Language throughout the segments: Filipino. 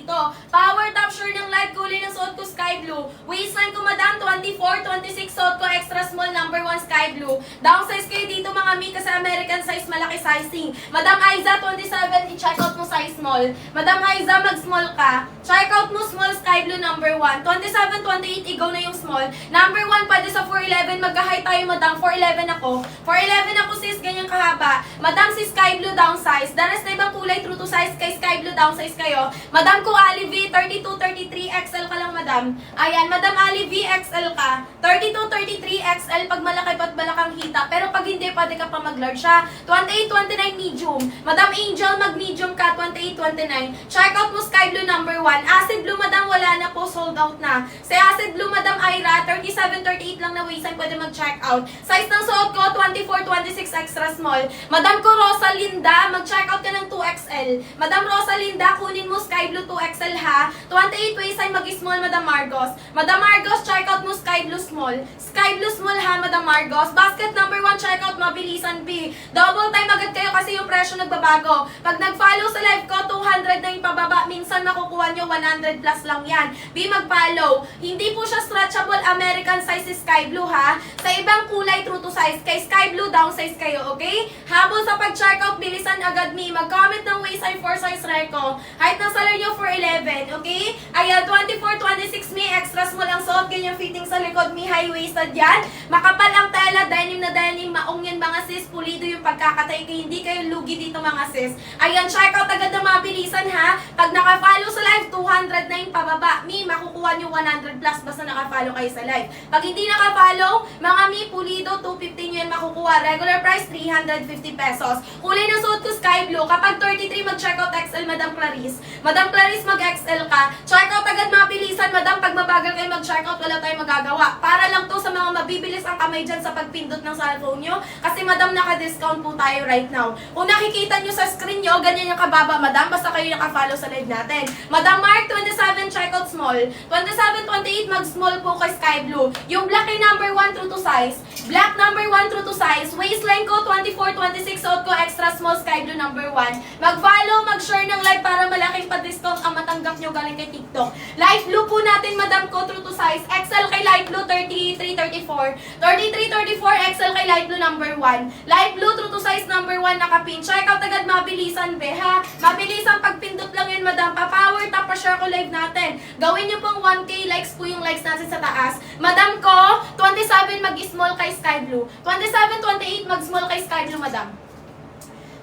dito. Power top sure ng light, kulay ng suot ko sky blue. Waistline ko madam, 24, 26, suot ko extra small, number 1 sky blue. Downsize kayo dito mga mi, kasi American size, malaki sizing. Madam Aiza, 27, i-check out mo size small. Madam Aiza, mag-small ka. Check out mo small sky blue number 1. 27, 28, igaw na yung small. Number 1, pwede sa 411, magka-high tayo madam. 411 ako. 411 ako sis, ganyan kahaba. Madam si sky blue downsize. The rest na ibang kulay, true to size, kay sky blue downsize kayo. Madam ko Ali V, 32, 33, XL ka lang madam. Ayan, Madam Ali V, XL ka. 32, 33, XL pag malaki pa't balakang hita. Pero pag hindi, pwede ka pa mag-large siya. 28, 29, medium. Madam Angel, mag-medium ka. 28, 29. Check out mo sky blue number 1. Acid blue, madam, wala na po. Sold out na. Sa acid blue, madam Ira, 37, 38 lang na waistline, pwede mag-check out. Size ng suot ko, 24, 26, extra small. Madam ko, Rosalinda, mag-check out ka ng 2XL. Madam Rosalinda, kunin mo sky blue 2XL ha. 28 waistline, mag-small, Madam Margos. Madam Margos, check out mo sky blue small. Sky blue small ha, Madam Margos. Basket number 1, check out, mabilisan B. Double time agad kayo kasi yung presyo nagbabago. Pag nag-follow sa live ko, 200 na yung pababa. Minsan makukuha nyo, 100 plus lang yan. B, mag-follow. Hindi po siya stretchable, American size sky blue ha. Sa ibang kulay, true to size. Kay sky blue, downsize kayo, okay? Habol sa pag-check out, bilisan agad mi. Mag-comment ng waistline 4 size reco. Height ng salar nyo 411, okay? Ayan, 24, 26 mi. Extra small ang suot. Ganyan fitting sa likod mi. High-waisted yan. Makapal ang tela. Denim na denim. Maong yan mga sis. Pulido yung pagkakatay. Kaya hindi kayo lugi dito mga sis. Ayan, check out agad ng mabilisan ha. Pag naka-follow sa live, 200 na yung pababa. Mi, makukuha nyo 100 plus basta naka-follow kayo sa live. Pag hindi naka-follow, mga mi, pulido, 250 nyo yan makukuha. Regular price, 350 pesos. Kulay ng suot ko, sky blue. Kapag 33, mag-check out XL, Madam Clarice. Madam Clarice, mag-XL ka. Check out agad mabilisan, madam. Pag mabagal kayo mag-check out, wala tayong magagawa. Para lang to sa mga mabibilis ang kamay dyan sa pagpindot ng cellphone nyo. Kasi madam, naka-discount po tayo right now. Kung nakikita nyo sa screen nyo, ganyan yung kababa, madam. Basta kayo naka-follow sa live natin. Madam Mark, 27, check out small. 27, 28, mag-small po kay sky blue. Yung black ay number 1 true to size. Black number 1 true to size. Waistline ko, 24, 26, suot ko extra small sky blue number 1. Mag-follow, mag-share ng live para malaking pa-discount ang matanggap nyo galing kay TikTok. Light blue po natin, madam ko, true to size. XL kay light blue, 33, 34. 33, 34, XL kay light blue number 1. Light blue, true to size number 1, nakapin. Check out agad, mabilisan, be, ha? Mabilisan, pagpindot lang yun, madam. Pa-power, tap, pa-share ko live natin. Gawin nyo pong 1K likes po yung likes natin sa taas. Madam ko, 27, mag-small kay sky blue. 27, 28, mag-small kay sky blue, madam.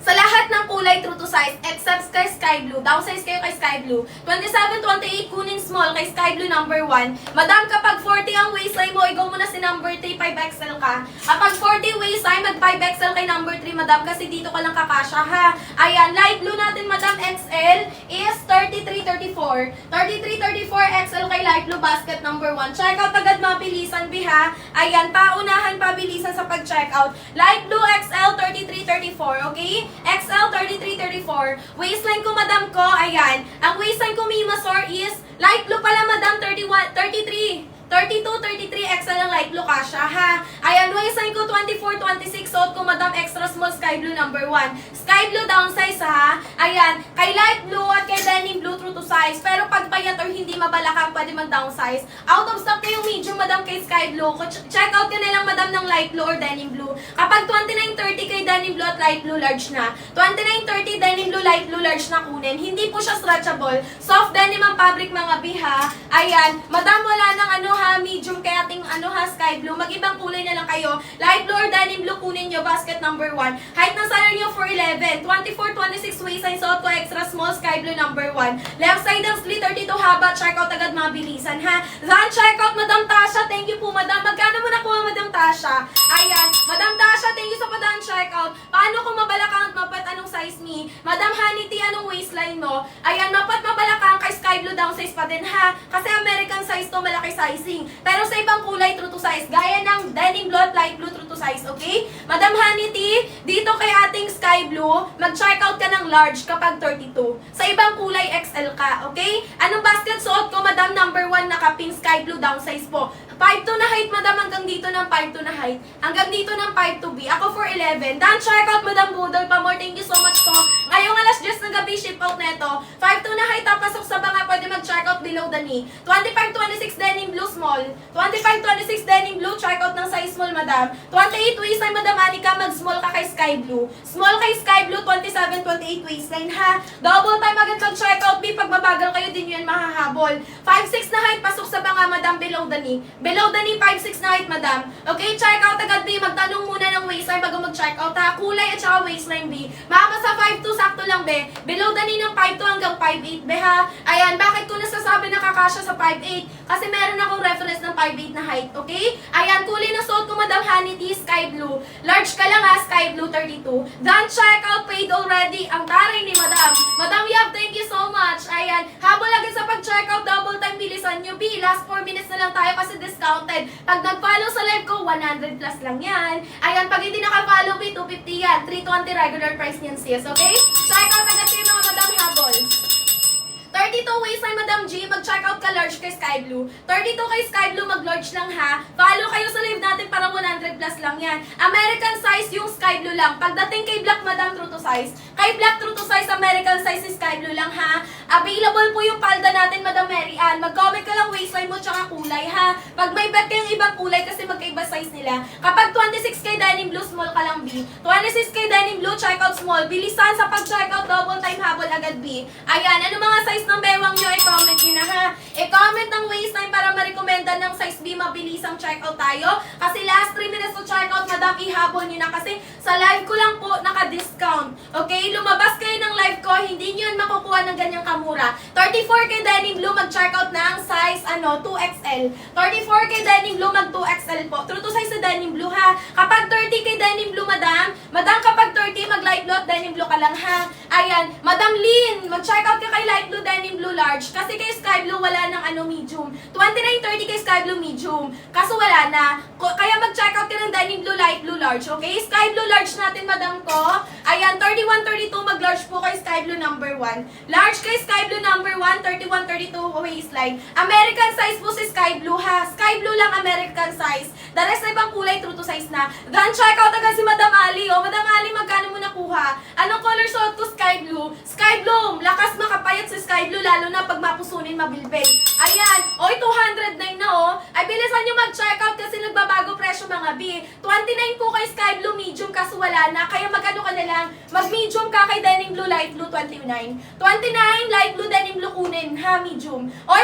Sa lahat ng kulay, true to size, except kay sky blue. Downsize kayo kay sky blue. 27, 28, kunin small kay sky blue number 1. Madam, kapag 40 ang waistline mo, igaw mo na si number 3, 5XL ka. Kapag 40 waistline, mag 5XL kay number 3, madam, kasi dito ka lang kakasya, ha? Ayan, light blue natin, madam, XL is 33, 34. 33, 34, XL kay light blue, basket number 1. Check out agad, mabilisan, ha? Ayan, paunahan, pabilisan sa pag-check out. Light blue, XL, 33, 34, okay? XL 33-34. Waistline ko, madam ko, ayan. Ang waistline ko, Mimasor, is light blue pala, madam, 31, 33. 32, 33, XL ang light blue kasha, ha? Ayan, waistline ko, 24, 26, suot ko, madam, extra small, sky blue number 1. Sky blue downsize, ha? Ayan, kay light blue at kay denim blue, true to size. Pero pag payat or hindi mabalakang, pwede mag-downsize. Out of stock na yung medium, madam, kay sky blue. Check out ka na lang, madam, ng light blue or denim blue. Kapag 29-30 kay denim blue at light blue, large na. 29-30, denim blue, light blue, large na kunin. Hindi po siya stretchable. Soft denim ang fabric, mga biha. Ayan, madam, wala nang ano, ha, medium kaya ating ano, ha, sky blue. Mag-ibang kulay na lang kayo. Light blue or denim blue, kunin nyo, basket number 1. Height ng salar nyo, 4'11". 24, 26 waistline, suot ko extra small, sky blue number 1. Left side ng slit, 32 haba, check out agad, mabilisan, ha. Then, check out, Madam Tasha. Thank you po, madam. Magkano mo nakuha, Madam Tasha? Ayan, Madam Tasha, thank you sa padaan check out. Paano kung mabalakang at mapat, anong size ni? Madam Hanity, anong waistline mo? Ayan, mapat, mabalakang, kay sky blue, down size pa din, ha. Kasi American size to, malaki sizing. Pero sa ibang kulay, true to size. Gaya ng denim blue at light blue, true to size, okay? Madam Hanity, dito kay ating sky blue, mag-check out ka ng large kapag 32. Sa ibang kulay, XL ka, okay? Anong basket suot ko, madam, number 1, naka-pink sky blue, down size po. 5'2" na height, madam, hanggang dito ng 5'2" na height. Hanggang dito ng 5'2" B. Ako 4'11". Dan, check out, madam Budol pa more. Thank you so much po. Ngayong alas 10 ng gabi, ship out neto. 5'2" na height, pasok sa banga, pwede below the knee. 25-26 denim blue small. 25-26 denim blue, check out ng size small, madam. 28 waistline, madam Anika, mag-small ka kay sky blue. Small kay sky blue, 27-28 waistline, ha? Double time agad pag-check out, B. Pag mabagal kayo, din yun mahahabol. 5'6 na height, pasok sa banga, madam, below the knee. Below the knee, 5'6 na height, madam. Okay, check out agad, B. Magtanong muna ng waistline bago mag-check out, ha? Kulay at saka waistline, B. Mama sa 5'2, sakto lang, B. Below the knee ng 5'2 hanggang 5'8, B, ha? Ayan, bakit ko nasasabi na kakasya sa 5'8? Kasi meron akong reference ng 5'8 na height, okay? Ayan, kulay na suot ko, madam, honey tea, sky blue. Large ka lang, ha? Sky blue, 32. Done, check out, paid already. Ang taray ni madam. Madam Yap, thank you so much. Ayan, habol agad sa pag-check out, double time, bilisan nyo, B. Last 4 minutes na lang tayo kasi discounted. Pag nag-follow sa live ko, 100 plus lang yan. Ayan, pag hindi naka-follow, B, 250 yan. 320 regular price niyan, sis, okay? Check out agad kayo mga madam habol. 32 waistline, Madam G, mag-check out ka large kay Sky Blue. 32 kay Sky Blue, mag-large lang ha. Follow kayo sa live natin para 100 plus lang yan. American size yung Sky Blue lang. Pagdating kay Black, Madam, true to size. Kay Black, true to size, American size si Sky Blue lang ha. Available po yung palda natin, Madam Mary Ann. Mag-comment ka lang waistline mo tsaka kulay ha. Pag may bet kayong ibang kulay kasi magkaiba size nila. Kapag 26 kay Denim Blue, small ka lang B. 26 kay Denim Blue, check out small. Bilisan sa pag-check out, double time habol agad B. Ayan, ano mga size ng bewang nyo, i-comment nyo na ha. I-comment ang waistline para ma-recommenda ng size B, mabilisang check out tayo. Kasi last 3 minutes to check out, Madam, ihabol nyo na. Kasi sa live ko lang po, naka-discount. Okay, lumabas kayo ng live ko, hindi nyo yun makukuha ng ganyang kamura. 34 kay Denim Blue, mag-check out na ang size, 2XL. 34 kay Denim Blue, mag-2XL po. True to size sa Denim Blue ha. Kapag 30 kay Denim Blue, Madam, kapag 30, mag-light blue at Denim Blue ka lang ha. Ayan, Madam Lynn, mag-check out ka kay light blue, Denim Blue large. Kasi kay Sky Blue, wala ng medium. 29-30 kay Sky Blue medium. Kaso wala na. Kaya mag-check out ka ng Denim Blue, light blue large. Okay? Sky Blue large natin, Madam ko. Ayan, 31-32, mag-large po kay Sky Blue number 1. Large kay Sky Blue number 1, 31-32 waistline. American size po si Sky Blue ha. Sky Blue lang American size. The rest na ibang kulay, true to size na. Then check out agad si Madam Ali. O, Madam Ali, magkano mo nakuha? Anong color suot ko? Sky Blue. Sky Blue, lakas makapayat si Sky Blue, lalo na pag mapusunin, mabilbil. Ayan, oy, 209 na oh. Ay, bilisan nyo mag-check out kasi nagbabago presyo mga B. 29 po kay Sky Blue medium kaso wala na. Kaya magkano ka na lang? Mag-medium ka kay Denim Blue, light blue, 29. 29, light blue, Denim Blue kunin, ha, medium. Oy,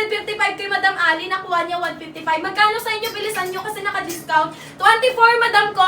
155 kay Madam Ali, nakuha niya 155. Magkano sa inyo? Bilisan nyo kasi naka-discount. 24, Madam ko,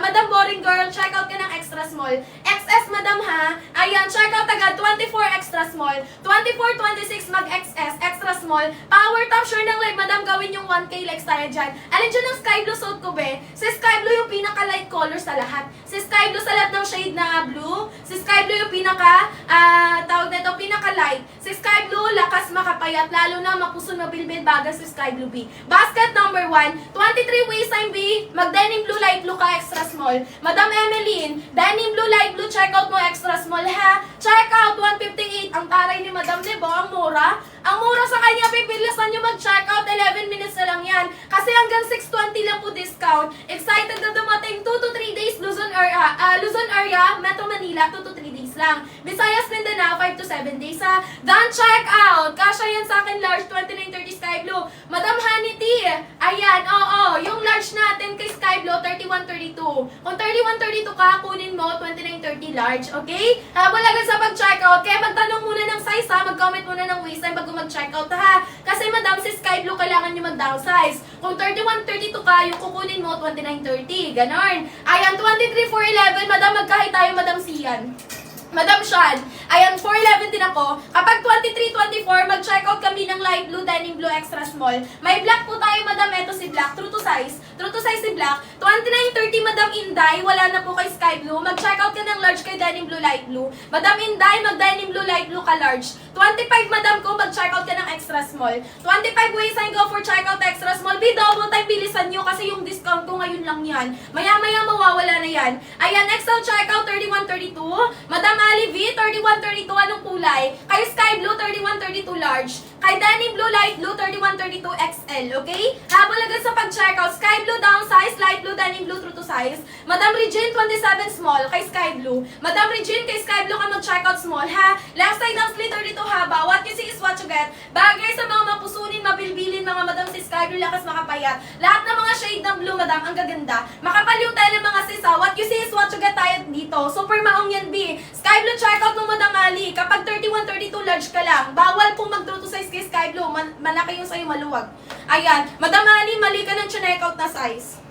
Madam Boring Girl, check out ka ng extra small. XS, Madam ha. Ayan, check out agad, 24 extra small. 24-26 mag-XS, extra small. Power top, sure ng live, Madam, gawin yung 1K likes tayo dyan. Alin dyan ang sky blue suit ko, be? Si sky blue yung pinaka-light color sa lahat. Si sky blue sa lahat ng shade na blue. Si sky blue yung pinaka-light. Si sky blue, lakas makapayat, lalo na mapuso na bilbil bagas si sky blue B. Basket number 1, 23 waistline B, mag-denim blue, light blue ka, extra small. Madam Emeline, denim blue, light blue, check out mo, extra small ha. Check out, 158. Ang taray ni Madam Nebo, ang mura. Ang mura sa kanya, pipilisan nyo mag-check out, 11 minutes na lang yan. Kasi hanggang 620 lang po discount. Excited na dumating, 2 to 3 days, Luzon area, Metro Manila, 2 to 3 days lang. Visayas, Mindanao, 5 to 7 days ha. Then check out, kasha yan sa akin large, 29-30 Sky Blue. Madam Honey Tea, ayan, oo, yung large natin kay Sky Blue, 31-32. Kung 31-32 ka, kunin mo, 29-30 large, okay? Habang agad sa pag-check out, kaya magtanong muna ng size ha, mag-comment muna ng waistline bago mag-check out ha. Kasi Madam, si Sky Blue, kailangan nyo mag-downsize. Kung 31-32 ka, yung kukunin mo, 29-30, ganon. Ayan, 23-4-11, Madam, magkahit tayo, Madam Sian. Madam Shad, ayan, 411 din ako. Kapag 23-24, mag-check out kami ng light blue, denim blue, extra small. May black po tayo, Madam. Ito si black, true to size. True to size si black. 29-30, Madam Inday, wala na po kay Sky Blue. Mag-check out ka ng large kay denim blue, light blue. Madam Inday, mag-denim blue, light blue ka large. 25, Madam ko, mag-check out ka ng extra small. 25 waistline, go for check out extra small. Be double time, bilisan nyo kasi yung discount ko ngayon lang yan. Maya-maya mawawala na yan. Ayan, XL check out, 31-32. Madam Ali V, 31-32, anong kulay? Kay Sky Blue, 31-32 32 large. Kay Denim Blue, Light Blue, 31, 32 XL, okay? Habol agad sa pag-checkout. Sky Blue, down size. Light Blue, Denim Blue, true to size. Madam Regine, 27 small, kay Sky Blue. Madam Regine, kay Sky Blue ka mag-checkout small, ha? Left side ng slit, 32 haba. What you see is what you get. Bagay sa mga mapusunin, mabilbilin, mga madam si Sky Blue, lakas makapayat. Lahat ng mga shade ng blue, madam, ang gaganda. Makapal yung tele, mga sisa. What you see is what you get tayo dito. Super maong yan, B. Sky Blue, checkout mo, Madam Ali. Kapag 31, 32 large ka lang, bawal pong mag-true to size kay Sky Blue. Malaki yung sa'yo, maluwag. Ayan. Madam Ali, mali ka ng checkout na size.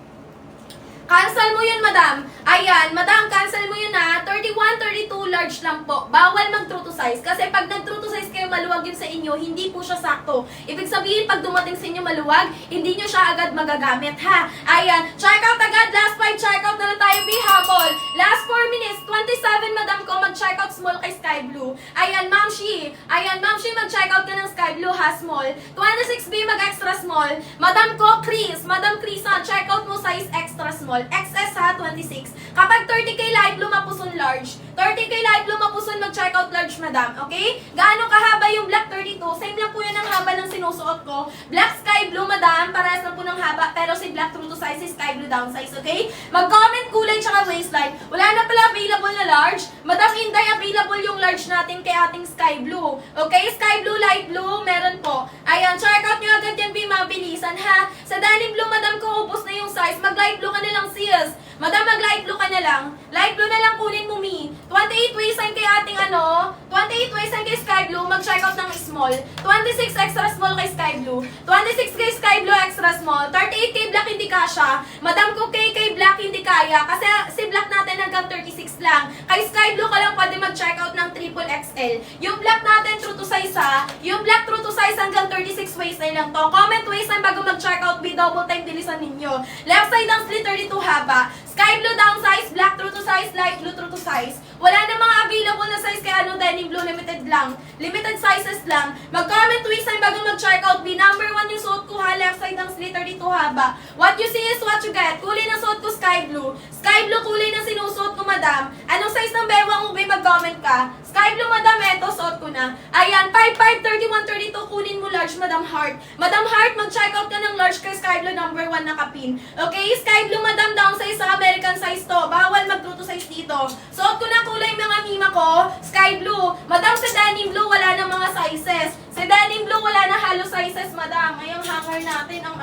Cancel mo yun, madam. Ayan, madam, cancel mo yun ha. 31, 32 large lang po. Bawal mag-true to size. Kasi pag nag-true to size kayo, maluwag yun sa inyo, hindi po siya sakto. Ibig sabihin, pag dumating sa inyo maluwag, hindi nyo siya agad magagamit, ha? Ayan, check out agad. Last 5 check out na lang tayo, B-habol. Last 4 minutes, 27, madam ko, mag-check out small kay Sky Blue. Ayan, Ma'am Shi. Ayan, Ma'am Shi, mag-check out ka ng Sky Blue, ha, small. 26B, mag-extra small. Madam ko, Chris. Madam Chris, ha, check out mo size extra small. XS ha, 26. Kapag 30K light blue, mapuson large. 30K light blue, mapuson mag-check out large, madam. Okay? Gaano kahaba yung black 32? Same lang po yan ang haba ng sinusuot ko. Black sky blue, madam. Parehas lang po ng haba. Pero si black true to size, si sky blue down size. Okay? Mag-comment kulay tsaka waistline. Wala na pala available na large. Madam Inday, available yung large natin kay ating sky blue. Okay? Sky blue, light blue, meron po. Ayan, check out nyo agad yan, mabilisan ha. Sa denim blue, madam ko, ubos na yung size. Mag-light blue ka na lang, sis. Madam, mag-light blue ka na lang. Light blue na lang kunin mo, mi. 28 waistline kay ating 28 waistline kay sky blue, mag-check out ng small. 26 extra small kay sky blue. 26 kay sky blue, extra small. 38 kay black, hindi kasha. Madam ko, kay black, hindi kaya. Kasi si black natin hanggang 36 lang. Kay sky blue ka lang pwede mag-check out ng triple XL. Yung black natin, true to size ha. Yung black true to size hanggang 36 waistline lang to. Comment waistline bago mag-check out, be double time, bilisan ninyo. Left side ng split 32 haba. Sky blue down size, black true to size, light blue true to size. Wala na mga available na size kaya denim blue, limited lang. Limited sizes lang. Mag-comment waistline bago mag-check out. Be number 1 yung suot ko ha, left side ng split 32 haba. What you see is what you get. Kulay ng suot ko sky blue. Sky blue kulay ng sinusuot ko, madam. Anong size ng bewang ube, mag-comment ka. Sky blue, madam, eto, suot ko na. Ayan, 55, 31, 32, kunin mo large, Madam Heart. Madam Heart, mag-check out ka ng large kay Sky Blue, number 1 na kapin. Okay, Sky Blue, madam, down size sa American size to. Bawal mag-true to size dito. Suot ko na kulay mga mima ko, Sky Blue. Madam, sa denim blue, wala na mga sizes. Sa denim blue, wala na halo sizes, madam. Ayang hanger natin ang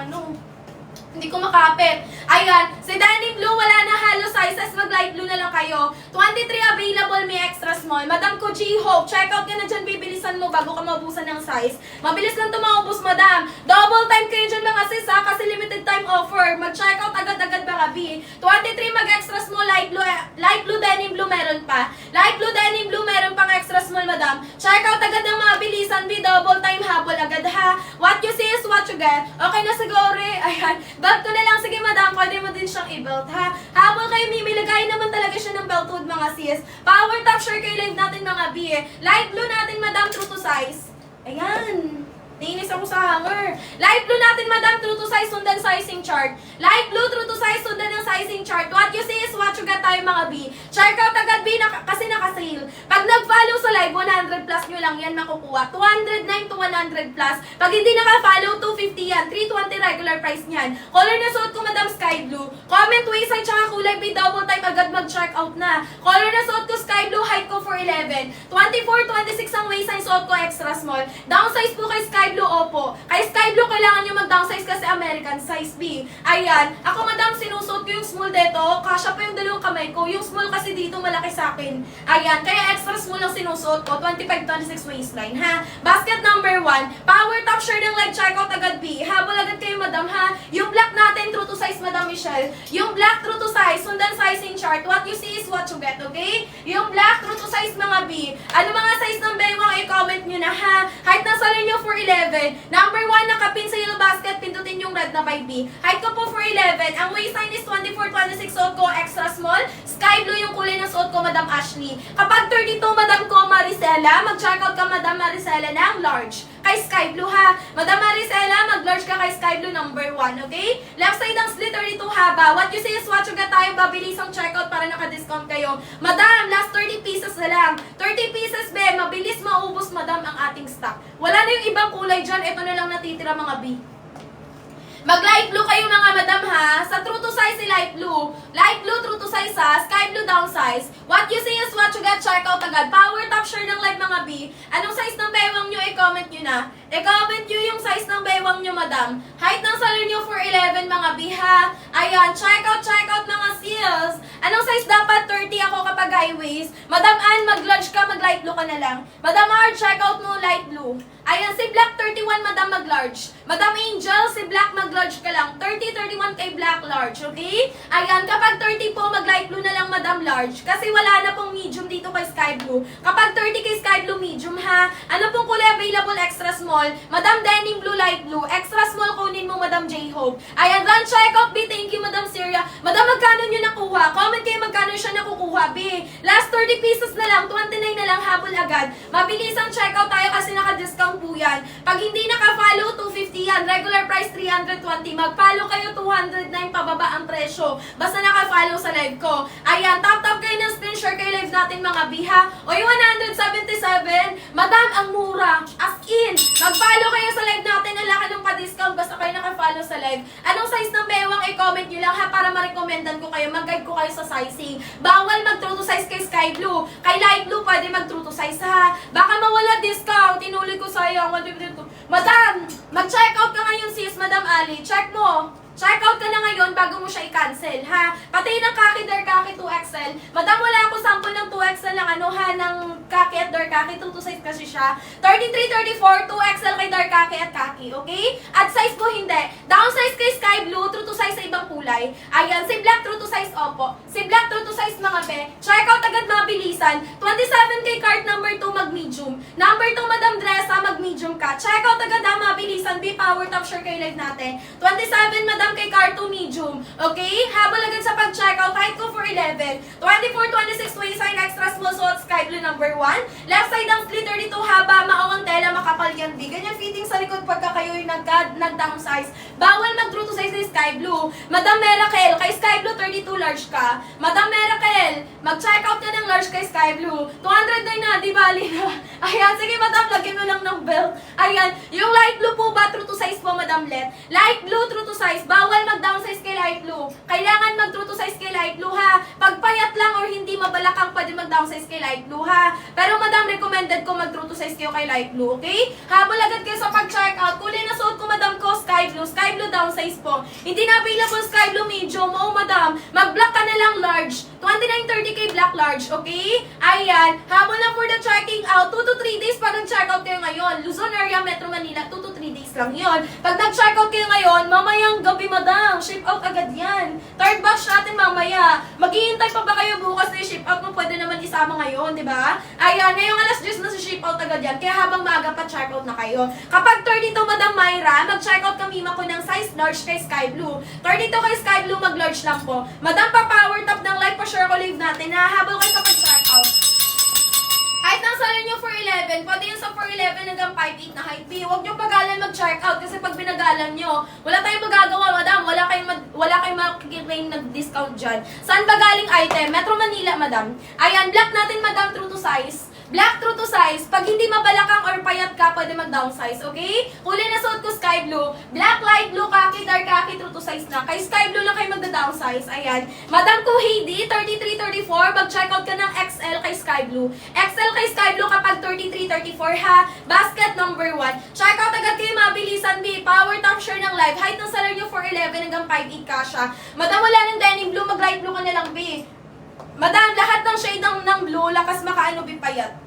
hindi ko makapit. Ayan, sa denim blue, wala na halo sizes. Mag-light blue na lang kayo. 23 available, may extra small. Madam ko, G-Hope, check out ka na dyan, bibilisan mo bago ka mabusan ng size. Mabilis lang ito maubos, madam. Double time kayo dyan mga sis ha, kasi limited time offer. Mag-check out agad-agad mga B. 23 mag-extra small, light blue, denim blue, meron pa. Light blue, denim blue, meron pang extra small, madam. Check out agad ng mga bilisan, B. Double time, habol agad ha. What you see is what you get. Okay na siguro eh. Ayan. Belt ko na lang. Sige, madam. Pwede mo din siyang i-belt, ha? Habol kayo, mimilagay naman talaga siya ng belt hood, mga sis. Power top share kayo live natin, mga B, eh. Light blue natin, madam, true to size. Ayan. Nainis ako sa hanger. Light blue natin, madam, true to size, sundan sizing chart. Light blue, true to size, sundan ng sizing chart. What you see is what you get tayo, mga B. Check out agad, B, kasi naka-sale. Pag nag-follow sa live, 100 plus nyo lang yan makukuha. 209 to 100 plus. Pag hindi naka-follow, 250 yan. 320 regular price niyan. Color na suot ko, madam, sky blue. Comment waistline, tsaka kulay, B, double type, agad mag-check out na. Color na suot ko, sky blue, height ko 4'11". 24, 26 ang waistline, suot ko, extra small. Downsize po kay sky blue, opo. Kay sky blue, kailangan nyo mag-downsize kasi American size B. Ayan. Ako, madam, sinusuot ko yung small dito. Kasha pa yung dalawang kamay ko. Yung small kasi dito malaki sa akin. Ayan. Kaya extra small ang sinusuot ko. 25-26 waistline, ha? Basket number 1. Power top share ng leg checkout agad B. Habol agad kayo, madam, ha? Yung black natin, true to size, madam Michelle. Yung black, true to size, sundan sizing chart. What you see is what you get, okay? Yung black, true to size, mga B. Ano mga size ng bewang, i-comment nyo na, ha? Height na sa inyo 4'11". Number 1, nakapin sa yellow basket, pindutin yung red na by B. Height ko po 4'11". Ang waistline is 24-26, suot ko extra small. Sky blue yung kulay ng suot ko, Madam Ashley. Kapag 32, Madam ko, Maricela, mag-check out ka, Madam Maricela, ng large. kay Sky Blue ha. Madam Maricela, mag-large ka kay Sky Blue number 1, okay? Left side ang split 32 haba. What you say is what you get tayo. Babilis ang checkout para naka-discount kayo. Madam, last 30 pieces na lang. 30 pieces, be. Mabilis maubos, madam, ang ating stock. Wala na yung ibang kulay dyan. Ito na lang natitira, mga B. Mag-light blue kayo mga madam ha. Sa true to size si light blue. Light blue true to size ha. Sky blue down size. What you see is what you get. Check out agad. Power top share ng live mga B. Anong size ng bewang nyo? I-comment nyo na. I-comment nyo yung size ng bewang nyo madam. Height ng salon nyo for 11 mga B ha. Ayan. Check out mga seals. Anong size dapat? 30 ako kapag high waist. Madam Ann, mag-large ka. Mag-light blue ka na lang. Madam R, check out mo light blue. Ayan, si Black 31, madam mag-large. Madam Angel, si Black mag-large ka lang. 30, 31 kay Black large, okay? Ayan, kapag 30 po, mag-light blue na lang, madam large. Kasi wala na pong medium dito kay Sky Blue. Kapag 30 kay Sky Blue, medium ha. Ano pong kulay available? Extra small. Madam Denim Blue, light blue. Extra small, kunin mo, madam J-Hope. Ayan, run checkout, B. Thank you, madam Syria. Madam, magkano nyo nakuha? Comment kayo magkano siya nakukuha, B. Last 30 pieces na lang, 29 na lang, habol agad. Mabilis ang checkout tayo kasi naka-discount po yan. Pag hindi naka-follow, 250 yan. Regular price, 320. Mag-follow kayo, 209 pababa ang presyo. Basta naka-follow sa live ko. Ayan, tap-tap kayo ng screen share kayo live natin mga biha. O yung 177, madam, ang mura. As in, mag-follow kayo sa live natin. Ang laki ng pa-discount. Basta kayo naka-follow sa live. Anong size ng bewang? I-comment nyo lang ha para ma-recommendan ko kayo. Mag-guide ko kayo sa sizing. Bawal mag-true to size kay Sky Blue. Kay Light Blue, pwede mag-true to size ha. Baka mawala discount. Tinuloy ko sayang. Madam, mag-check out ka ngayon sis, Madam Ali. Check mo. Check out ka na ngayon bago mo siya i-cancel, ha? Pati ng kaki, der kaki 2XL. Madam, wala ako sample ng 2XL ng ano, ha? Ng kaki at der kaki. 2 to size kasi siya. 33, 34, 2XL kay der kaki at kaki, okay? At size ko hindi. Downsize kay Sky Blue, true to size sa ibang kulay. Ayan, si Black true to size, opo. Si Black true to size mga be. Check out agad mabilisan. 27 kay card number 2 mag-medium. Number 2, Madam Dressa, mag-medium ka. Check out agad ha, mabilisan. Be power top share kay live natin. 27, Madam kay card 2 medium. Okay? Habol agad sa pag-checkout. Height ko for 11. 24, 26 waistline, extra small suot, Sky Blue number 1. Left side ang split 32 haba, maawang tela, makapal yan di. Ganyan fitting sa likod pagka kayo yung nag-downsize. Bawal mag-true to size ni Sky Blue. Madam Miracle, kay Sky Blue 32 large ka. Madam Miracle, mag-checkout ka ng large kay Sky Blue. 209 na, di bali na. Ayan, sige madam, lagyan mo lang ng belt. Ayan, yung light blue po ba, true to size po, Madam Let? Light blue, true to size. Bawal mag-downsize kay light blue. Kailangan mag-true to size kay light blue, ha? Pag payat lang or hindi mabalakang, pwede mag-downsize kay light blue, ha? Pero madam, recommended ko mag-true to size kayo kay light blue, okay? Habol agad kayo sa pag-check out. Kulay na suot ko, madam ko, sky blue downsize po. Hindi na available sky blue medium. Oh, madam, mag-black ka na lang large. 29.30 kay black large, okay? Ayan, habol na for the checking out. 2 to 3 days pag nag-check out kayo ngayon. Luzon area, Metro Manila, 2 to 3 days lang yon. Pag nag-check out kayo ngayon, mamayang gabi, madam, ship out agad yan. Third batch natin mamaya. Maghihintay pa ba kayo bukas na ship out mo? Pwede naman isama ngayon, di ba? Ayan, ngayong alas 10 na si ship out agad yan. Kaya habang maaga pa check out na kayo. Kapag 32, Madam Myra, mag-check out kami ko ng size large kay Sky Blue. 32 kay Sky Blue, mag-large lang po. Madam, pa-power top ng live, pa-share ko live natin. Habang kayo sa pag-check out. Height ng salon nyo for 11, pwede yun sa 4'11 hanggang 5'8 na height B. Huwag nyo pagalan mag-check out kasi pag binagalan nyo, wala tayong magagawa, madam. Wala kayong makikiklaim na discount dyan. Saan ba galing item? Metro Manila, madam. Ayan, black natin, madam, true to size. Black true to size. Pag hindi mabalakang or payat ka, pwede mag-downsize, okay? Kulay na suot ko, sky blue. Black, light blue, khaki, dark khaki, true to size na. Kay sky blue lang kayo mag-downsize. Ayan. Madam ko, Heidi, 33, 34. Mag-check out ka ng XL kay sky blue. XL kay sky blue kapag 33, 34, ha? Basket number 1. Check out agad kayo, mabilisan, B. Power top share ng live. Height ng salary nyo for 11 hanggang 5'8 ka siya. Madam, wala ng denim blue, mag-light blue ka na lang, B. Madam, lahat ng shade ng blue, lakas makaano, B, payat.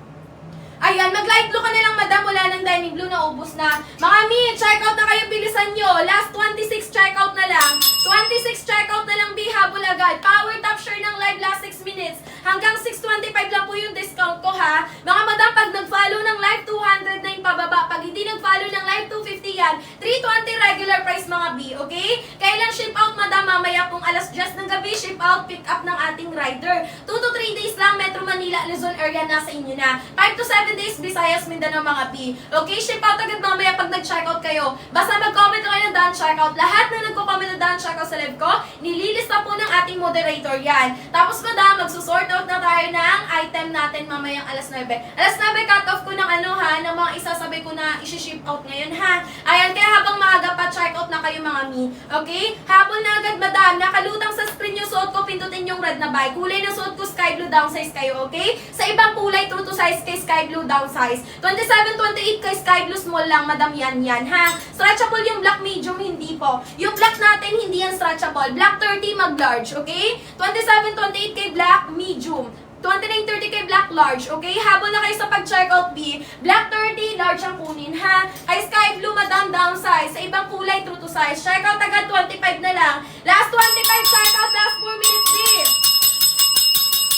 Ayan, mag-light blue ka na lang, madam. Wala ng dining blue, naubos na. Mga mi, check out na kayo, bilisan nyo. Last 26 check out na lang. 26 check out na lang, B, habol agad. Power top share ng live last 6 minutes. Hanggang 6:25 lang po yung discount ko, ha. Mga madam, pag nag-follow ng live, 209 pababa. Pag hindi nag-follow ng live, 250 yan. 3 320 regular price mga B, okay? Kailan ship out, madam? Mamaya pong alas 10 ng gabi, ship out, pick up ng ating rider. 2 to 3 days lang, Metro Manila, Luzon area, nasa inyo na. 5 to 7 days, Visayas, Mindanao mga B. Okay, ship out agad mamaya pag nag-checkout kayo. Basta mag-comment kayo ng done checkout. Lahat na nagko-comment ng done checkout sa live ko, nililista po ng ating moderator yan. Tapos madam, magsusort out na tayo ng item natin mamayang alas 9. Alas 9, cut off ko ng ng mga isasabi ko na isi-ship out ngayon ha. Ayan, kaya habang maaga pa, check out na kayo mga mi. Okay? Habol na agad madam, nakalutang sa screen yung suot ko, pindutin yung red na buy. Kulay ng suot ko, sky blue, downsize kayo, okay? Sa ibang kulay, true to size kay sky blue, downsize. 27, 28 kay sky blue, small lang, madam, yan ha. Stretchable yung black medium, hindi po. Yung black natin, hindi yan stretchable. Black 30, mag-large, okay? 27, 28 kay black medium. 29.30 kay Black Large, okay? Habol na kayo sa pag-checkout B. Black 30, large ang kunin, ha? Kay Sky Blue, madam, downsize. Sa ibang kulay, true to size. Checkout agad, 25 na lang. Last 25, checkout, last 4 minutes, B.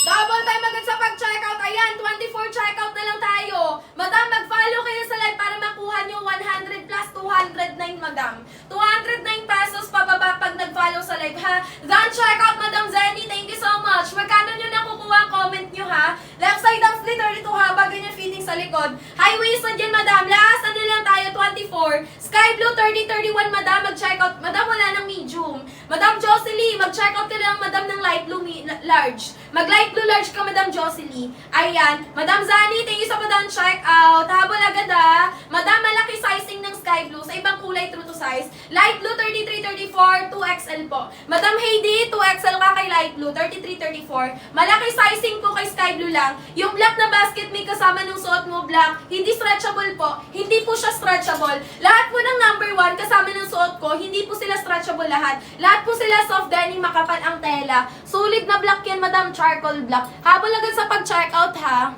Double time agad sa pag-checkout. Ayan, 24 checkout na lang tayo. Madam, mag-follow kayo sa live para makuha nyo 100 plus 209, madam. 209 pesos pababa pag nag-follow sa live, ha? Then, checkout, Madam Zenny. Thank you so much. Magkano nyo nakukuha? Comment nyo, ha? Left side ang split 32, ha? Bagay nyo fitting sa likod. High waist na dyan, madam. Last, ano lang tayo? 24. Sky Blue, 30, 31, madam. Mag-checkout. Madam, wala ng medium. Madam Jocelyn, mag-checkout ka lang, madam, ng light blue large. Mag-light blue large ka, Madam Jocelyn. Ayan. Madam Zani, thank you sa madam checkout. Habol agad, ha? Madam, malaki sizing ng sky blue. Sa ibang kulay, true to size. Light blue, 33, 34, 2XL po. Madam Heidi, 2XL ka kay light blue, 33, 34. Malaki sizing po kay sky blue lang. Yung black na basket may kasama ng suot mo, black. Hindi stretchable po. Hindi po siya stretchable. Lahat po ng number 1 kasama ng suot ko, hindi po sila stretchable lahat. Lahat po sila soft denim, makapal ang tela. Sulit na black yan, madam, charcoal black. Habol agad sa pag-checkout, ha?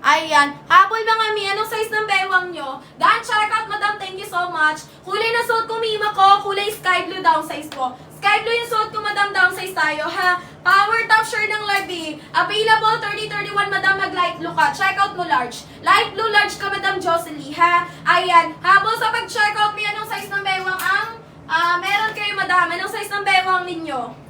Ayan. Habol mga mi, anong size ng bewang nyo? Done checkout, madam, thank you so much. Kulay na suot ko, mima ko, kulay sky blue, downsize po. Sky blue yung suot ko, madam, downsize tayo, ha? Power top shirt ng Levi. Available, 30-31, madam, mag-light blue ka. Checkout mo large. Light blue, large ka, madam Jocelyn, ha? Ayan. Habol sa pag-checkout, mi, anong size ng bewang ang meron kayo, madam. Anong size ng bewang ninyo?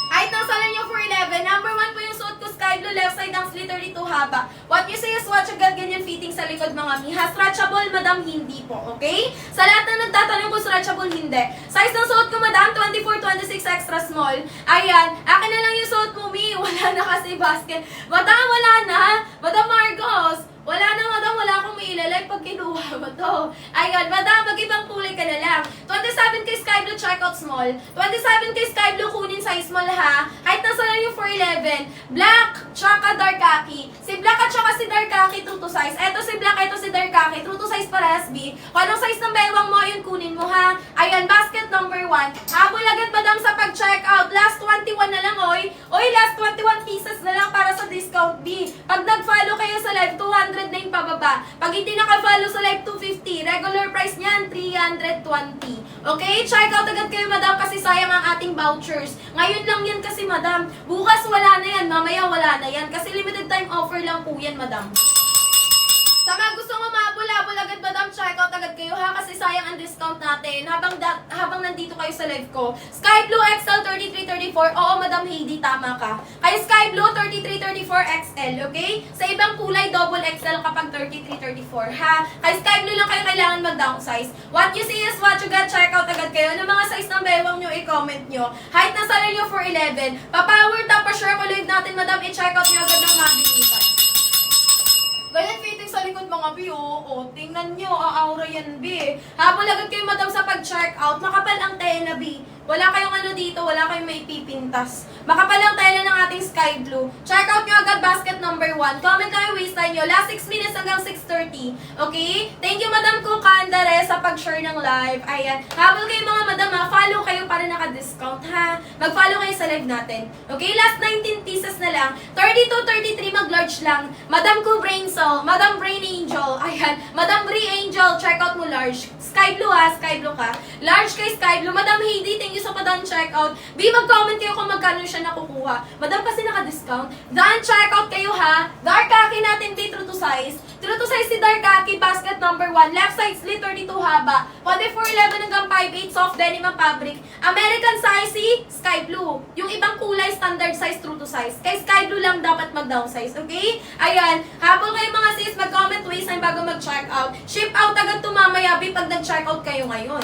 Height ng sala nyo for 11. Number 1 po yung suot ko, sky blue, left side ang slit 32 haba. What you say is watch agad, ganyan fitting sa likod mga miha. Stretchable, madam, hindi po, okay? Sa lahat na nagtatanong kung stretchable, hindi. Size ng suot ko, madam, 24, 26 extra small. Ayan, akin na lang yung suot mo, mi. Wala na kasi basket. Madam, wala na. Madam Marcos, wala na, madam, wala akong may ilalay pag kinuha mo to. Ayun, madam, mag-ibang kulay ka na lang. 27 kay sky blue, checkout small. 27 kay sky blue, kunin size small, ha? Height na lang yung 411. Black, tsaka dark khaki. Si black at tsaka si dark khaki, true to size. Eto si black, eto si dark khaki, true to size parehas, B. Kung anong size ng bewang mo, yun kunin mo, ha? Ayun, basket number 1. Habol agad, madam, sa pag-checkout. Last 21 na lang, oy. Oy, last 21 pieces na lang para sa discount, B. Pag nag-follow kayo sa live, 209 pababa. Pag hindi naka-follow sa live, 250. Regular price niyan, 320. Okay? Check out agad kayo, madam, kasi sayang ang ating vouchers. Ngayon lang yan kasi, madam. Bukas wala na yan. Mamaya wala na yan. Kasi limited time offer lang po yan, madam. Sa mga gusto mo mabula-bula agad, madam, check out agad kayo, ha? Kasi sayang ang discount natin habang nandito kayo sa live ko. Sky Blue XL 33-34. Oo, madam Heidi, tama ka. Kay Sky Blue 33-34 XL, okay? Sa ibang kulay, double XL kapag 33-34, ha? Kay Sky Blue lang kayo kailangan mag-downsize. What you see is what you got. Check out agad kayo. Ano mga size ng bewang nyo, i-comment nyo. Height na sala nyo for 11. Pa-power top, pa-share ko live natin, madam, i-check out nyo agad ng mabilisan. Ganyan fitting sa likod mga B, oh. Tingnan nyo, aura yan, B. Habol agad kayo, madam, sa pag-check out. Makapal ang tela, B. Wala kayong ano dito, wala kayong maipipintas. Makapal ang tela ng ating sky blue. Check out nyo agad, basket number 1. Comment lang yung waistline nyo. Last 6 minutes hanggang 6:30. Okay? Thank you, Madam Kukandare, sa pag-share ng live. Ayan. Habol kayo, mga madam, ha? Follow kayo para naka-discount, ha? Mag-follow kayo sa live natin. Okay? Last 19 pieces na lang. 32-33, mag-large lang. Madam Ko Brain Soul. Madam Brain Angel. Ayan. Madam Brie Angel. Check out mo large. mag-large. Sky blue ha, sky blue ka. Large kay sky blue. Madam Heidi, thank you sa padaan checkout. B, mag-comment kayo kung magkano siya nakukuha. Madam, kasi naka-discount. Daan checkout kayo ha. Dark khaki natin, B, true to size. True to size si dark khaki, basket number 1. Left side slit, 32 haba. 4411 hanggang 58, soft denim ang fabric. American size, C, sky blue. Yung ibang kulay, standard size, true to size. Kay sky blue lang dapat mag-downsize, okay? Ayan, habol kayo mga sis, mag-comment waistline bago mag-check out. Ship out agad to mamaya, B, pag nag-check out kayo ngayon.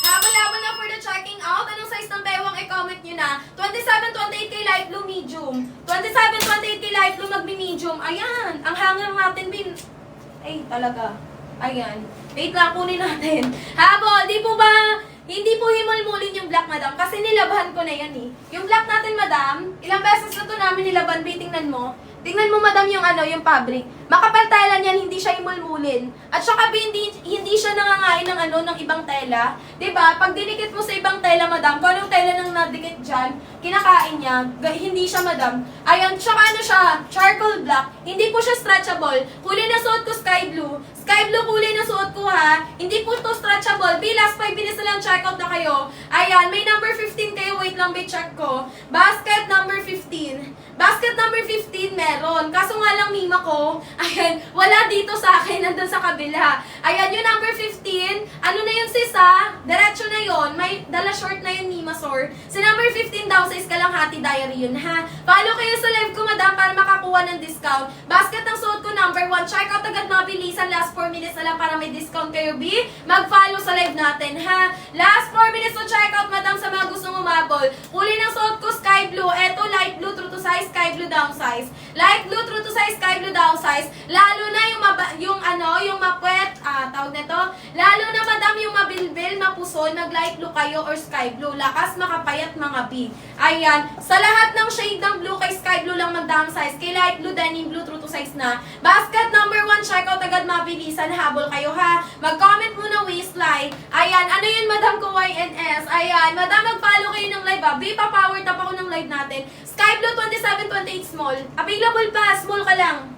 Habol-habol na for the checking out. Anong size ng bewang? I-comment nyo na. 27-28 kay light blue, medium. 27-28 kay light blue, magmi-medium. Ayan, ang hanger natin, Bin. Ay, talaga. Ayan. Wait lang, kunin natin. Habol, di po ba... Hindi po himulmulin yung black, madam. Kasi nilabahan ko na yan eh. Yung black natin, madam, ilang beses na to namin nilaban. Bay, tingnan mo. Tingnan mo, madam, yung yung fabric. Makapal tela yan, hindi siya himulmulin. At saka, hindi siya nangangain ng ibang tela. Diba? Pag dinikit mo sa ibang tela, madam, kung anong tela nang nadikit dyan, kinakain niya. Hindi siya, madam. Ayan, tsaka siya, charcoal black. Hindi po siya stretchable. Kulay na suot ko, sky blue. Sky blue kulay na suot ko ha. Hindi po to stretchable. Last 5 minutes na lang checkout na kayo. Ayan, may number 15 kayo. Wait lang, may check ko. Basket number 15. Basket number 15 meron. Kaso nga lang mima ko, ayan, wala dito sa akin. Nandun sa kabila. Ayan, yung number 15. Ano na yun sis ha? Diretso na yun. May dala short na yun mima sor. Sa number 15 daw, sa Kalahati Diary yun ha. Follow kayo sa live ko madam para makakuha ng discount. Basket ng suot ko number 1. Checkout agad mabilisan. Last 4 minutes na lang para may discount kayo, B. Mag-follow sa live natin, ha? Last 4 minutes to check out, madam, sa mga gustong umabol. Kulay ng suot ko, sky blue. Eto, light blue, true to size, sky blue, down size. Light blue, true to size, sky blue, down size. Lalo na yung mapwet, tawag nito. Lalo na, madam, yung mabilbil, mapuson, mag-light blue kayo or sky blue. Lakas, makapayat, mga B. Ayan. Sa lahat ng shade ng blue, kay sky blue lang mag-down size. Kay light blue, denim blue, true to size na. Basket number 1, check out agad mabilis. Habol kayo ha. Mag-comment muna waistline. Ayan, ano yun madam ko YNS? Ayan, madam mag-follow kayo ng live ha. B, pa-power tap ako ng live natin. Sky blue 27-28 small. Available pa, small ka lang.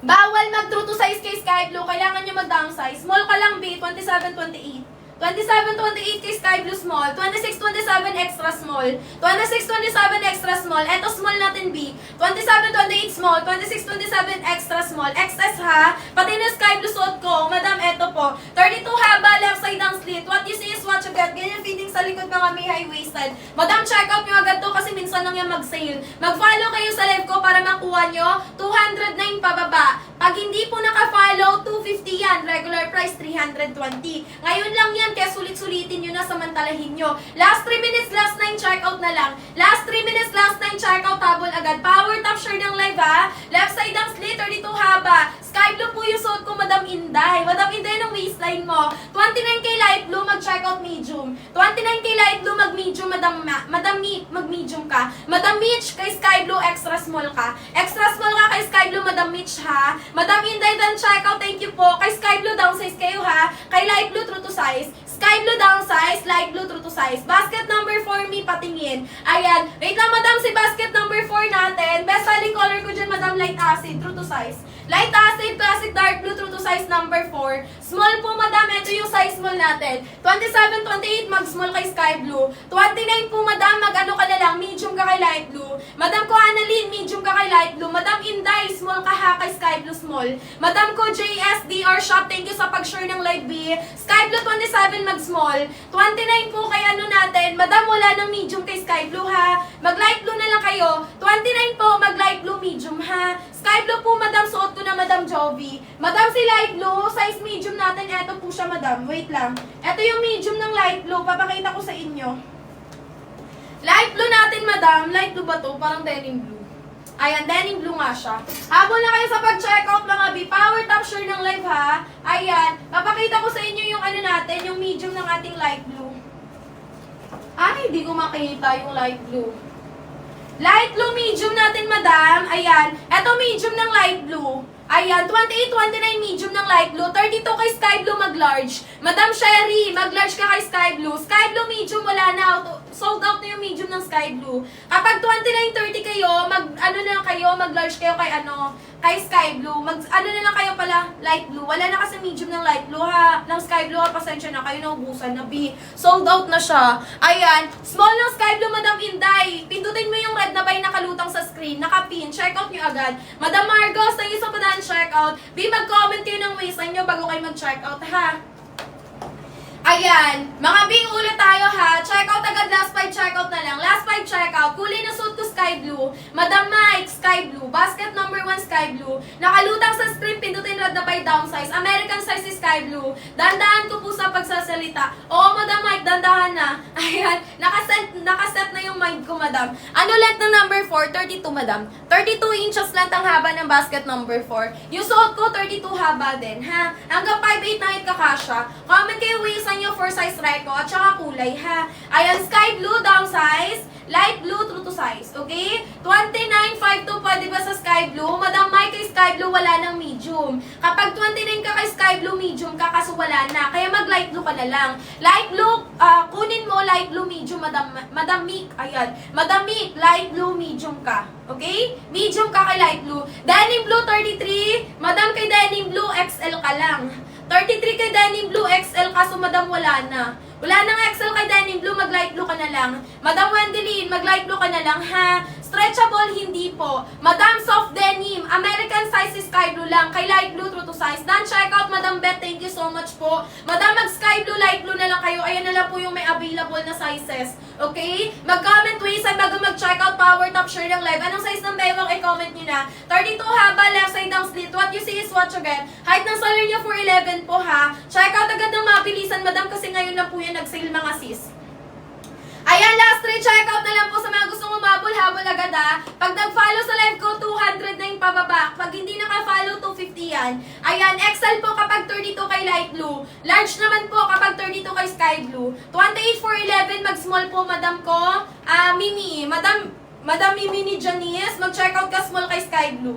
Bawal mag-true to size kay sky blue. Kailangan nyo mag-downsize. Small ka lang B, 27-28. 27-28 kay sky blue small, 26-27 extra small, 26-27 extra small, eto small natin B, 27-28 small, 26-27 extra small, XS ha, pati na sky blue suot ko, madam eto po, 32 haba, left side ang slit, what you see is what you get, ganyan fitting sa likod mga may high-waisted, madam check out nyo agad to kasi minsan lang yan mag-sale, mag-follow kayo sa live ko para makuha nyo, 209 pababa, pag hindi po naka-follow, 250 yan, regular price 320, ngayon lang yan, kaya sulit-sulitin nyo na, samantalahin nyo. Last 3 minutes, last 9, checkout na lang. Last 3 minutes, last 9, checkout, habol agad. Power top share ng live ha. Left side ang slit, 32 haba. Sky blue po yung suot ko, Madam Inday. Madam Inday ng waistline mo. 29k light blue, mag-checkout medium. 29k light blue, mag-medium, mag-medium ka. Madam Mitch, kay Sky Blue, extra small ka. Extra small ka kay Sky Blue, Madam Mitch ha. Madam Inday, then checkout, thank you po. Kay Sky Blue, downsize kayo ha. Kay light blue, true to size. Sky blue downsize, light blue true to size. Basket number 4, me patingin. Ayan. Wait lang, madam, si basket number 4 natin. Best selling color ko dyan, madam, light acid, true to size. Light acid, classic dark blue, true to size number 4. Small po, madam. Ito yung size small natin. 27, 28, mag-small kay sky blue. 29 po, madam. Mag-ano ka na lang, medium ka kay light blue. Madam ko, Annalyn, medium ka kay light blue. Madam Inday, small ka ha kay sky blue small. Madam ko, JSDR Shop, thank you sa pag-share ng live B. Sky blue 27, mag-small. 29 po kay ano natin. Madam, wala ng medium kay sky blue ha. Mag-light blue na lang kayo. 29 po, mag-light blue medium ha. Sky blue po, madam, suot ko na, madam Jovi. Madam, si light blue, size medium natin. Ito po siya, madam. Wait lang. Ito yung medium ng light blue. Papakita ko sa inyo. Light blue natin, madam. Light blue ba to? Parang denim blue. Ayan, denim blue nga siya. Habol na kayo sa pag-checkout, mga B. Power top share ng live, ha? Ayan. Papakita ko sa inyo yung ano natin, yung medium ng ating light blue. Ay, di ko makita yung light blue. Light blue medium natin, madam. Ayan. Ito medium ng light blue. Ayan, 28, 29 medium ng light blue. 32 kay sky blue, mag-large. Madam Sherry, mag-large ka kay sky blue. Sky blue medium, wala na. sold out na yung medium ng sky blue. Kapag 29-30 kayo, mag-large kayo kay sky blue. Na lang kayo pala, light blue. Wala na kasi medium ng light blue ha. Ng sky blue ha, pasensya na kayo, naubusan na B. Sold out na siya. Ayan, small ng sky blue, Madam Inday. Pindutin mo yung red na bay nakalutang sa screen, nakapin. Check out nyo agad. Madam Margos, thank you sa padaan check out. B, mag-comment kayo ng waistline nyo bago kayo mag-check out ha. Ayan, mga bing ulit tayo ha. Check out agad, last 5 check out na lang. Last 5 check out. Kulay na suit ko sky blue. Madam Mike, sky blue. Basket number 1 sky blue. Nakalutang sa screen, pindutin red na by downsize. American size is sky blue. Dandahan ko po sa pagsasalita. Oo, Madam Mike, dandahan na. Ayan, nakaset na yung mind ko, Madam. Ano length ng number 4? 32, Madam. 32 inches length ang haba ng basket number 4. Yung suot ko, 32 haba din, ha? Hanggang 5'8 na kakasya. Comment kayo waistline nyo for size reco at saka kulay ha. Ayan, sky blue downsize, light blue true to size, okay? 29.52 pwede ba sa sky blue? Madam Mike, kay sky blue wala ng medium. Kapag 29 ka kay sky blue, medium ka kaso wala na. Kaya mag light blue ka na lang. Light blue, kunin mo light blue medium, Madam Mick. Ayan, Madam Mick, light blue medium ka. Okay? Medium ka kay light blue. Denim blue 33, Madam kay denim blue XL ka lang. 33 kay denim blue XL kaso Madam wala na. Wala nang XL kay denim blue, mag light blue ka na lang. Madam Wendelin, mag light blue ka na lang ha. Stretchable hindi po. Madam soft denim, American size is sky blue lang. Kay light blue true to size. Done check out Madam Beth, thank you so much po. Madam mag sky blue, light blue na lang kayo. Ayan na lang po yung may available na sizes. Okay? Mag-comment waistline bago mag-check out power top share ng live. Anong size ng bewang? I-comment nyo na. 32 haba, left side down slit. What you see is what you get. Height ng seller nyo 4'11 po ha. Check out agad ng mabilisan, Madam, kasi ngayon lang po yan nag-sale mga sis. Ayan, last 3 check out na lang po sa mga gustong umabol, habol agad ha. Pag nag-follow sa live ko, 200 na yung pababa. Pag hindi naka-follow, 250 yan. Ayan, XL po kapag 32 kay light blue. Large naman po kapag 32 kay sky blue. 28 for 11, mag-small po, Madam ko. Mimi, Madam Mimi ni Janice, mag-check out ka small kay sky blue.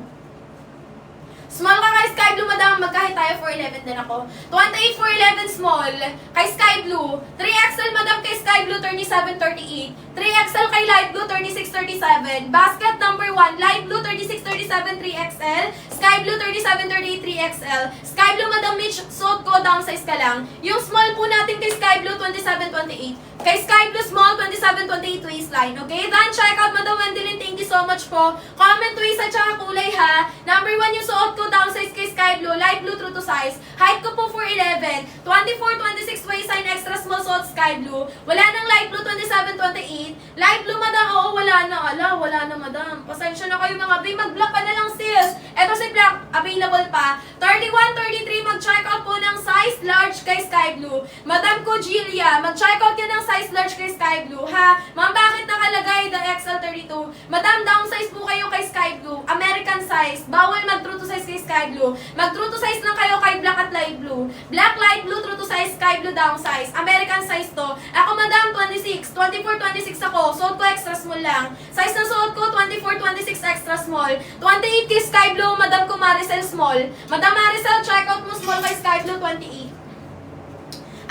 Small ka kay sky blue, Madam, magkahit tayo for 11 din ako. 28 for 11 small kay sky blue. 3XL, Madam, kay sky blue 37-38. 3XL kay light blue 36-37. Basket number 1, light blue 36-37 3XL. Sky blue 37-38 3XL. Sky blue, Madam Mitch, suot ko downsize ka lang. Yung small po natin kay sky blue 27-28. Kay sky blue small 27-28 waistline. Okay? Then check out Madam Wendelin, thank you so much po. Comment waist at saka kulay ha. Number 1 yung suot ko downsize kay sky blue, light blue true to size. Height ko po 4'11. 24-26 waistline, extra small suot sky blue. Wala nang light blue 27-28. Light blue, Madam, oo, wala na. Wala na, Madam. Pasensya na kayo mga bay, mag-block pa na lang sis. Eto si black, available pa. 31-33, mag-check out po ng size large kay sky blue. Madam ko Jilia, mag-check out ka ng size large kay sky blue ha. Ma'am, bakit nakalagay the XL32? Madam, downsize po kayo kay sky blue. American size. Bawal mag-true to size kay sky blue. Mag-true to size lang kayo kay black at light blue. Black, light blue, true to size, sky blue, downsize. American size to. Ako, Madam, 26. 24-26 ako. Suot ko extra small lang. Size na suot ko, 24-26 extra small. 28 kay sky blue, Madam ko Maricel small. Madam Maricel, check out mo small kay sky blue, 28.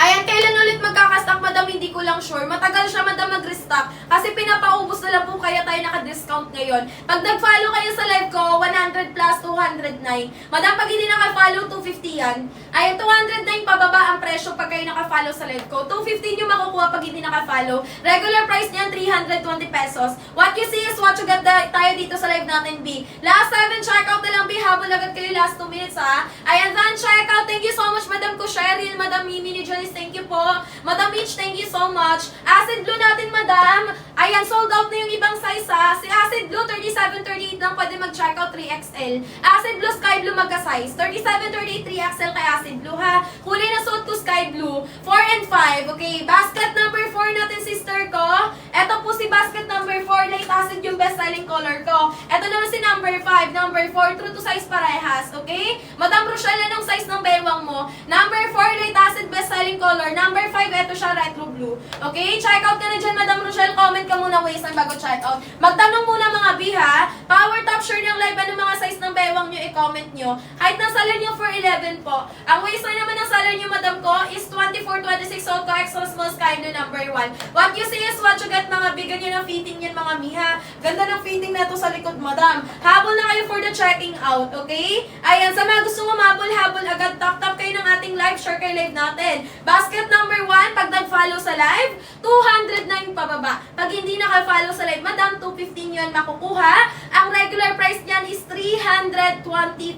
Ayan, kailan ulit magkakastock, Madam? Hindi ko lang sure. Matagal siya, Madam, mag-restock. Kasi pinapaubos na lang po kaya tayo naka-discount ngayon. Pag nag-follow kayo sa live ko, 100 plus 209. Madam, pag hindi naka-follow, 250 yan. Ayan, 209 pababa ang presyo pag kayo naka-follow sa live ko. 215 yung makukuha pag hindi naka-follow. Regular price niyan, 320 pesos. What you see is what you get tayo dito sa live natin, B. Last 7 checkout na lang, B. Habol agad kayo last 2 minutes, ha? Ayan, then checkout. Thank you so much, Madam ko Cheryl, Madam Mimi ni Janice. Thank you po. Madam Mitch, thank you so much. Acid blue natin, Madam. Ayan, sold out na yung ibang size ha. Si Acid blue, 37-38 lang pwede mag-check out 3XL. Acid blue, sky blue magka-size. 37-38, 3XL kay Acid blue ha. Kulay na suot ko, sky blue. 4 and 5. Okay, basket number 4 natin, sister ko. Ito po si basket number 4. Light acid yung best-selling color ko. Ito naman si number 5. Number 4, true to size parehas. Okay? Madam Rochelle, anong size ng bewang mo? Number 4, light acid best-selling color. Number 5, ito siya, retro blue. Okay? Check out ka na dyan, Madam Rochelle. Comment ka muna waistline bago check out. Magtanong muna mga B, ha? Power top share ng live. Ano mga size ng bewang nyo? I-comment nyo. Height ng seller nyo 4'11 po. Ang waistline naman ng seller nyo, Madam madam ko is 24-26 suot ko, extra small sky blue number 1. What you see is what you get, mga bigyan nyo ng fitting yan mga miha. Ganda ng fitting na to sa likod, madam. Habol na kayo for the checking out, okay? Ayan, sa mga gusto habol agad, tap kayo ng ating live, share kayo live natin. Basket number 1, pag nag-follow sa live, 209 pababa. Pag hindi naka-follow sa live, madam, 215 yun makukuha. Ang regular price niyan is 320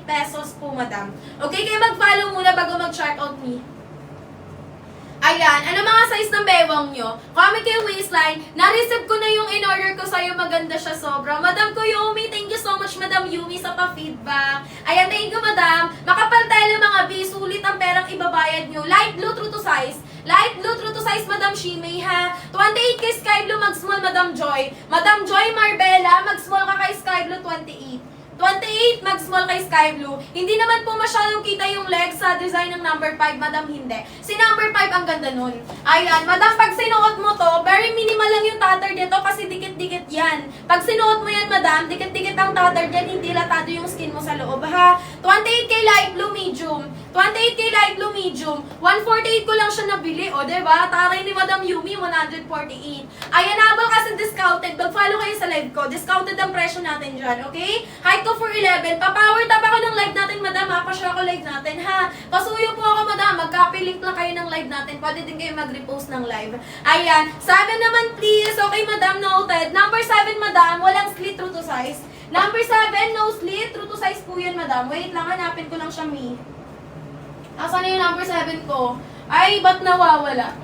pesos po, madam. Okay, kayo mag-follow muna bago mag-check out me. Ayan, ano mga size ng bewang nyo? Comment kayo waistline. Na-receive ko na yung in-order ko sa'yo. Maganda siya sobra. Madam ko Yumi, thank you so much, Madam Yumi, sa pa-feedback. Ayan, thank you, madam. Makapal tayo ng mga B. Sulit ang perang ibabayad nyo. Light blue, true to size. Light blue, true to size, Madam Shimei, ha? 28K Sky Blue, mag-small, Madam Joy. Madam Joy Marbella, mag-small ka kay Sky Blue, 28. 28, mag-small kay Sky Blue. Hindi naman po masyadong kita yung legs sa design ng number 5, madam, hindi. Si number 5 ang ganda nun. Ayan, madam, pag sinuot mo to, very minimal lang yung tatter dito kasi dikit-dikit yan. Pag sinuot mo yan, madam, dikit-dikit ang tatter dyan, hindi latado yung skin mo sa loob, ha? 28K light blue medium. 28K light blue medium. 148 ko lang siya nabili, o, diba? Taray ni Madam Yumi, 148. Ayan, habang kasi discounted, mag-follow kayo sa live ko. Discounted ang presyo natin dyan, okay? Height ko for 11. Pa-power tap ako ng live natin, madam, ha? Pa-share ko live natin, ha? Pasuyo po ako, madam. Mag-copy link lang kayo ng live natin. Pwede din kayo mag-repost ng live. Ayan. 7 naman, please. Okay, madam, noted. Number 7, madam, walang slit, true to size. Number 7, no slit, true to size po yan, madam. Wait lang, hanapin ko lang siya, me. Asan na yung number 7 ko? Ay, ba't nawawala?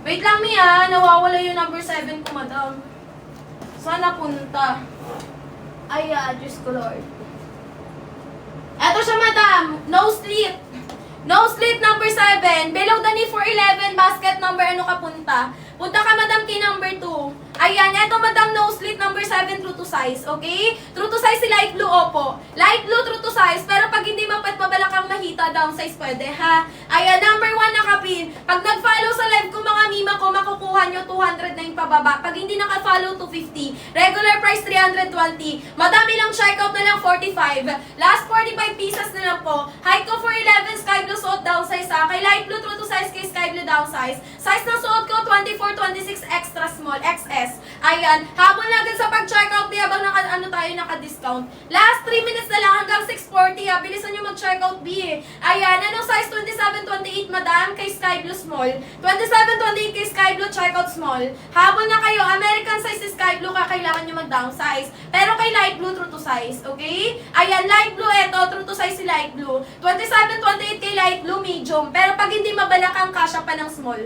Wait lang, mi, ha? Nawawala yung number 7 ko, madam. Saan napunta? Ay, Diyos ko, Lord. Eto siya, madam. No slit. No slit, number 7. Below the knee for 11. Basket number, ano ka punta? Punta ka, madam, kay number 2. Ayan, eto, madam, no slit, number 7, true to size, okay? True to size si light blue, opo. Light blue, true to size, pero pag hindi mabalakang mahita, down size pwede, ha? Ayan, number 1 nakapin. Pag nag-follow sa live ko, mga mima ko, makukuha nyo 200 na yung pababa. Pag hindi naka-follow, 250. Regular price, 320. Madami lang, checkout na lang, 45. Last 45 pieces na lang po. Height ko for 11, sky blue, suot, down size, ha? Kay light blue, true to size, kay sky blue, down size. Size na suot ko, 24, 26, extra small, XS. Ayan, habang agad sa pag-checkout, di habang naka-discount. Last 3 minutes na lang hanggang 6:40, ha. Bilisan nyo mag-checkout, B, eh. Ayan, anong size? 27, 28, madam, kay Sky Blue small. 27, 28 kay Sky Blue, checkout small. Habang na kayo, American size si Sky Blue, kailangan nyo mag-downsize. Pero kay light blue, true to size, okay? Ayan, light blue, eto, true to size si light blue. 27, 28 kay light blue, medium. Pero pag hindi mabalakang, kasya pa ng small.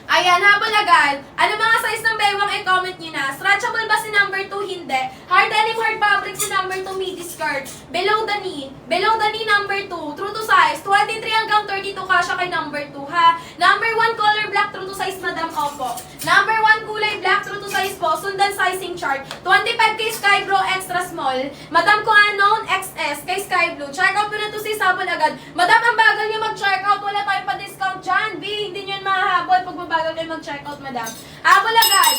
Ayan, habol agad. Ano mga size ng bewang, i-comment nyo na. Stretchable ba si number 2? Hindi. Hard denim, hard fabric si number 2, midi skirt. Below the knee. Below the knee, number 2. True to size. 23 hanggang 32 kasha kay number 2, ha? Number 1, color black, true to size, madam, opo. Number 1, kulay black, true to size po. Sundan sizing chart. 25 kay Sky Blue, extra small. Madam ko unknown, XS kay Sky Blue. Check out mo na to si sabon agad. Madam, ang bagal nyo mag-check out. Wala tayong pa-discount dyan. B, hindi nyo yun mahahabol pag mabagal kayo mag-checkout, madam. Habol agad.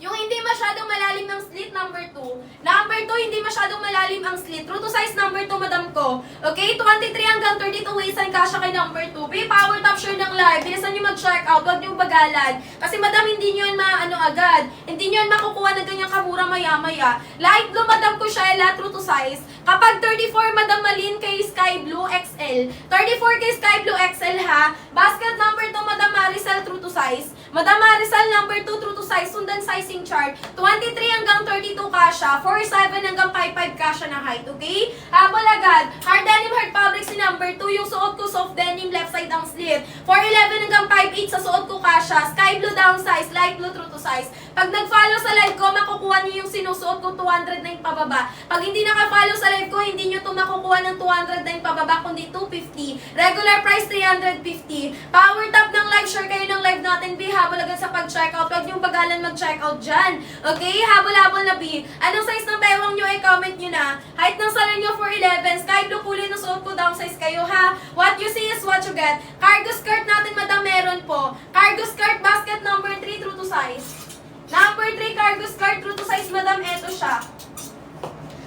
Yung hindi masyadong malalim ng slit, number 2. Number 2, hindi masyadong malalim ang slit. True to size, number 2, madam ko. Okay, 23 hanggang 32 waistline kasha kay number 2. Be power top share ng live. Bilisan nyo mag-checkout. Huwag nyo bagalan. Kasi madam, hindi nyo yun agad. Hindi nyo yun makukuha ng ganyang kamura maya-maya. Light blue, madam ko Shella, true to size. Kapag 34, madam Malin kay Sky Blue XL. 34 kay Sky Blue XL, ha. Basket number 2, madam Marisol, true to size. Madam Marisol, number 2, true to size. Sundan sizing chart. 23 hanggang 32 kasha. 47 hanggang 55 kasha na height, okay? Habol agad. Hard denim, hard fabric si number 2. Yung suot ko soft denim, left side ang slit. 411 hanggang 58 sa suot ko kasha. Sky blue down size, light blue true to size. Pag nag-follow sa live ko, makukuha niyo yung sinusuot ko 200 na yung pababa. Pag hindi naka-follow sa live ko, hindi niyo to makukuha ng 200 na yung pababa, kundi 250. Regular price 350. Power top ng live, share kayo ng live natin, B. Habol agad sa pag-checkout. Huwag niyong bagalan mag-checkout dyan. Okay? Habol-habol na, B. Anong size ng bewang nyo, i-comment nyo na. Height ng salon nyo for 11. Sky blue kulay ng suot ko, downsize kayo, ha? What you see is what you get. Cargo skirt natin, madam, meron po. Cargo skirt, basket number 3, true to size. Number 3, cargo skirt, true to size, madam, eto siya.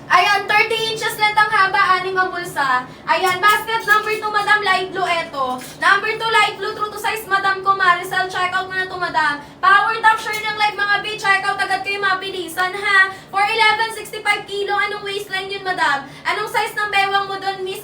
Ayan. Ayan, 30 inches length ang haba, 6 ang bulsa. Ayan, basket number 2, madam, light blue, eto. Number 2, light blue, true to size, madam ko, Maricel, check out mo na to, madam. Power top, share ng live, mga B, check out agad kayo, mabilisan, ha. For 11, 65 kilo, anong waistline yun, madam? Anong size ng bewang mo doon, Miss,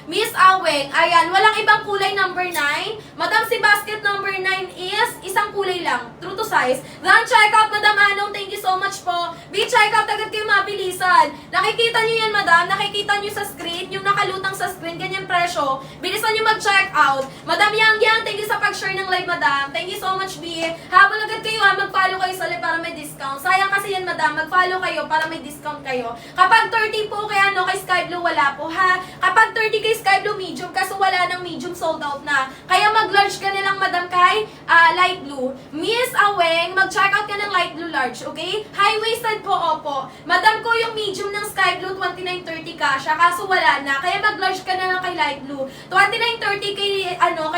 Miss Aweng? Ayan, walang ibang kulay, number 9. Madam, si basket number 9 is isang kulay lang, true to size. Then, check out, madam Anong, thank you so much po. B, check out agad kayo, mabilisan. Nakikita nyo yan, madam, nakikita nyo sa screen, yung nakalutang sa screen, ganyan presyo. Bilisan nyo mag-check out. Madam Yang, thank you sa pag-share ng live, madam. Thank you so much, B. Habol agad kayo, ha, mag-follow kayo sa live para may discount. Sayang kasi yan, madam, mag-follow kayo para may discount kayo. Kapag 30 po kay kay Sky Blue, wala po, ha. Kapag 30 kay Sky Blue, medium, kaso wala ng medium, sold out na. Kaya mag-large ka na lang, madam, kay light blue. Miss Aweng, mag-check out ka ng light blue large, okay? High-waisted po, opo. Madam ko yung medium ng Sky Blue, 29.30 kasha, kaso wala na. Kaya mag-large ka na lang kay light blue. 29.30 kay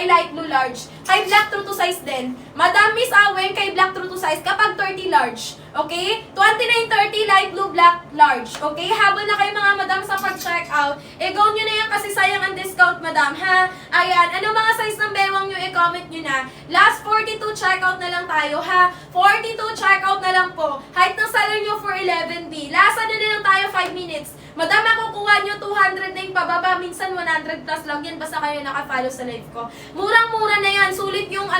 light blue large. Kay black true to size din. Madam Miss Aweng, kay black true to size kapag 30 large. Okay? 29.30 light blue black large. Okay? Habol na kayo mga madam sa pag-check out. I-go nyo na yan kasi sayang ang discount, madam, ha? Ayan. Ano mga size ng bewang nyo? I-comment nyo na. Last 42 checkout na lang tayo, ha? 42 checkout na lang po. Height ng seller nyo for 11B. Last ano na lang tayo, 5 minutes. Madam, makukuha nyo 200 na yung pababa. Minsan 100 plus lang yan. Basta kayo naka-follow sa live ko. Murang-mura na yan. Sulit yung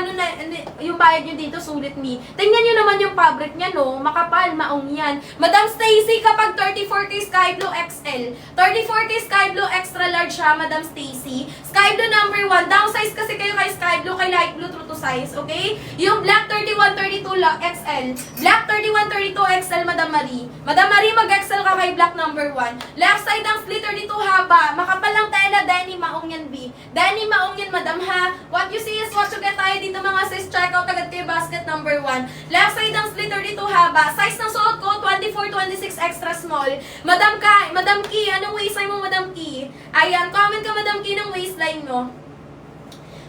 yung bayad nyo dito, sulit me. Tingnan nyo naman yung fabric niya, no? Makapal, maong yan. Madam Stacy, kapag 34K Sky Blue XL. 34K Sky Blue extra large siya, Madam Stacy. Sky Blue number 1. Downsize kasi kayo kay Sky Blue, kay light blue true to size, okay? Yung black 31-32 XL. Black 31-32 XL, Madam Marie. Madam Marie, mag-XL ka kay black number 1. Left side ang split 32 haba. Makapal lang tela, Danny maong yan, B. Danny maong yan, madam, ha? What you see is what you get tayo dito, mga sis. Check out agad kayo basket number 1. Left side ang split 32 haba. Size ng suot ko, 24-26 extra small. Madam Ki, anong waistline mo, Madam Ki? Ayan, comment ka, Madam Ki, ng waistline mo.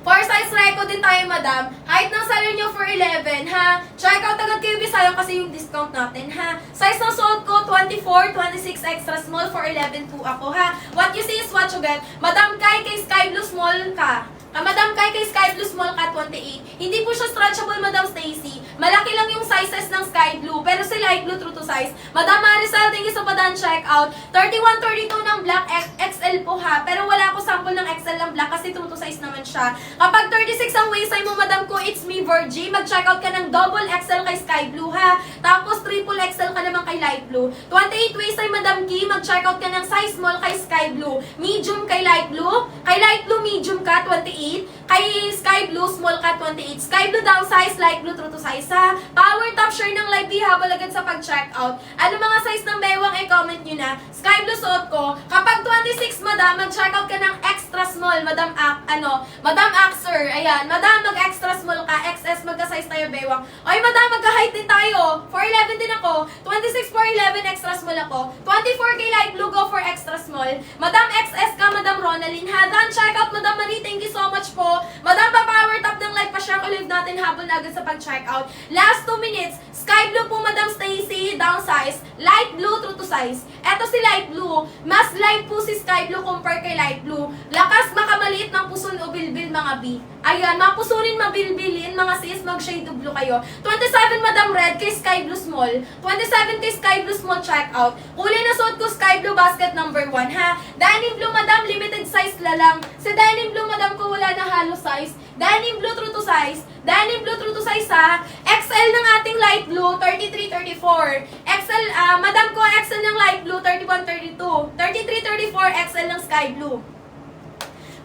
For size record din tayo, madam. Height ng seller nyo for 11, ha? Check out agad kayo, Bisayang, kasi yung discount natin, ha? Size ng suot ko, 24-26 extra small for 11 po ako, ha? What you see is what you get. Madam Kai, kay Sky Blue small ka. Madam Kai, kay Sky Blue small ka, 28. Hindi po siya stretchable, Madam Stacy. Malaki lang yung sizes ng Sky Blue, pero si light blue true to size. Madam Maricel, thank you sa padan check out. 31-32 ng black XL po, ha? Pero wala ko sample ng XL ng black kasi true to size naman siya. Kapag 36 ang waistline mo, madam ko, it's me, Virgie. Mag-check out ka ng double XL kay Sky Blue, ha? Tapos triple XL ka naman kay light blue. 28 waistline, Madam Ki. Mag-check out ka ng size small kay Sky Blue. Medium kay light blue. Kay light blue, medium ka, 28. Kay Sky Blue, small ka, 28. Sky Blue down size, light blue true to size, ha? Power top, share ng live, habol agad sa pag-check out. Ano mga size ng bewang, i-comment nyo na. Sky Blue suot ko. Kapag 26, madam, mag-check out ka ng extra small, Madam Axer. Ayan, madam, mag-extra small ka. XS, magka-size tayo, bewang. Oy, madam, magka-height din tayo. 4'11 din ako. 26 for 11, extra small ako. 24K light blue, go for extra small. Madam, XS ka, Madam Ronaldine, ha? Dan, check out, Madam Marie, thank you so much po. Madam, pa-power top ng live, pa-share ko live natin, habol na agad sa pag-check out. Last 2 minutes, Sky Blue po, Madam Stacy, down size. Light blue, true to size. Eto si light blue. Mas light po si Sky Blue compare kay light blue. Lakas makamaliit ng puson o bilbil, mga B. Ayan, mapusunin, mabilbilin, mga sis, mag-shade of blue kayo. 27, Madam Red, kay Sky Blue small. 27 kay Sky Blue small, check out. Kulay na suot ko, Sky Blue basket number 1, ha? Denim blue, madam, limited size la lang. Sa denim blue, madam ko, wala na halo size. Denim blue, true to size. Denim blue, true to size, ha? XL ng ating light blue, 33-34. XL, madam ko, XL ng light blue, 31-32. 33-34, XL ng Sky Blue.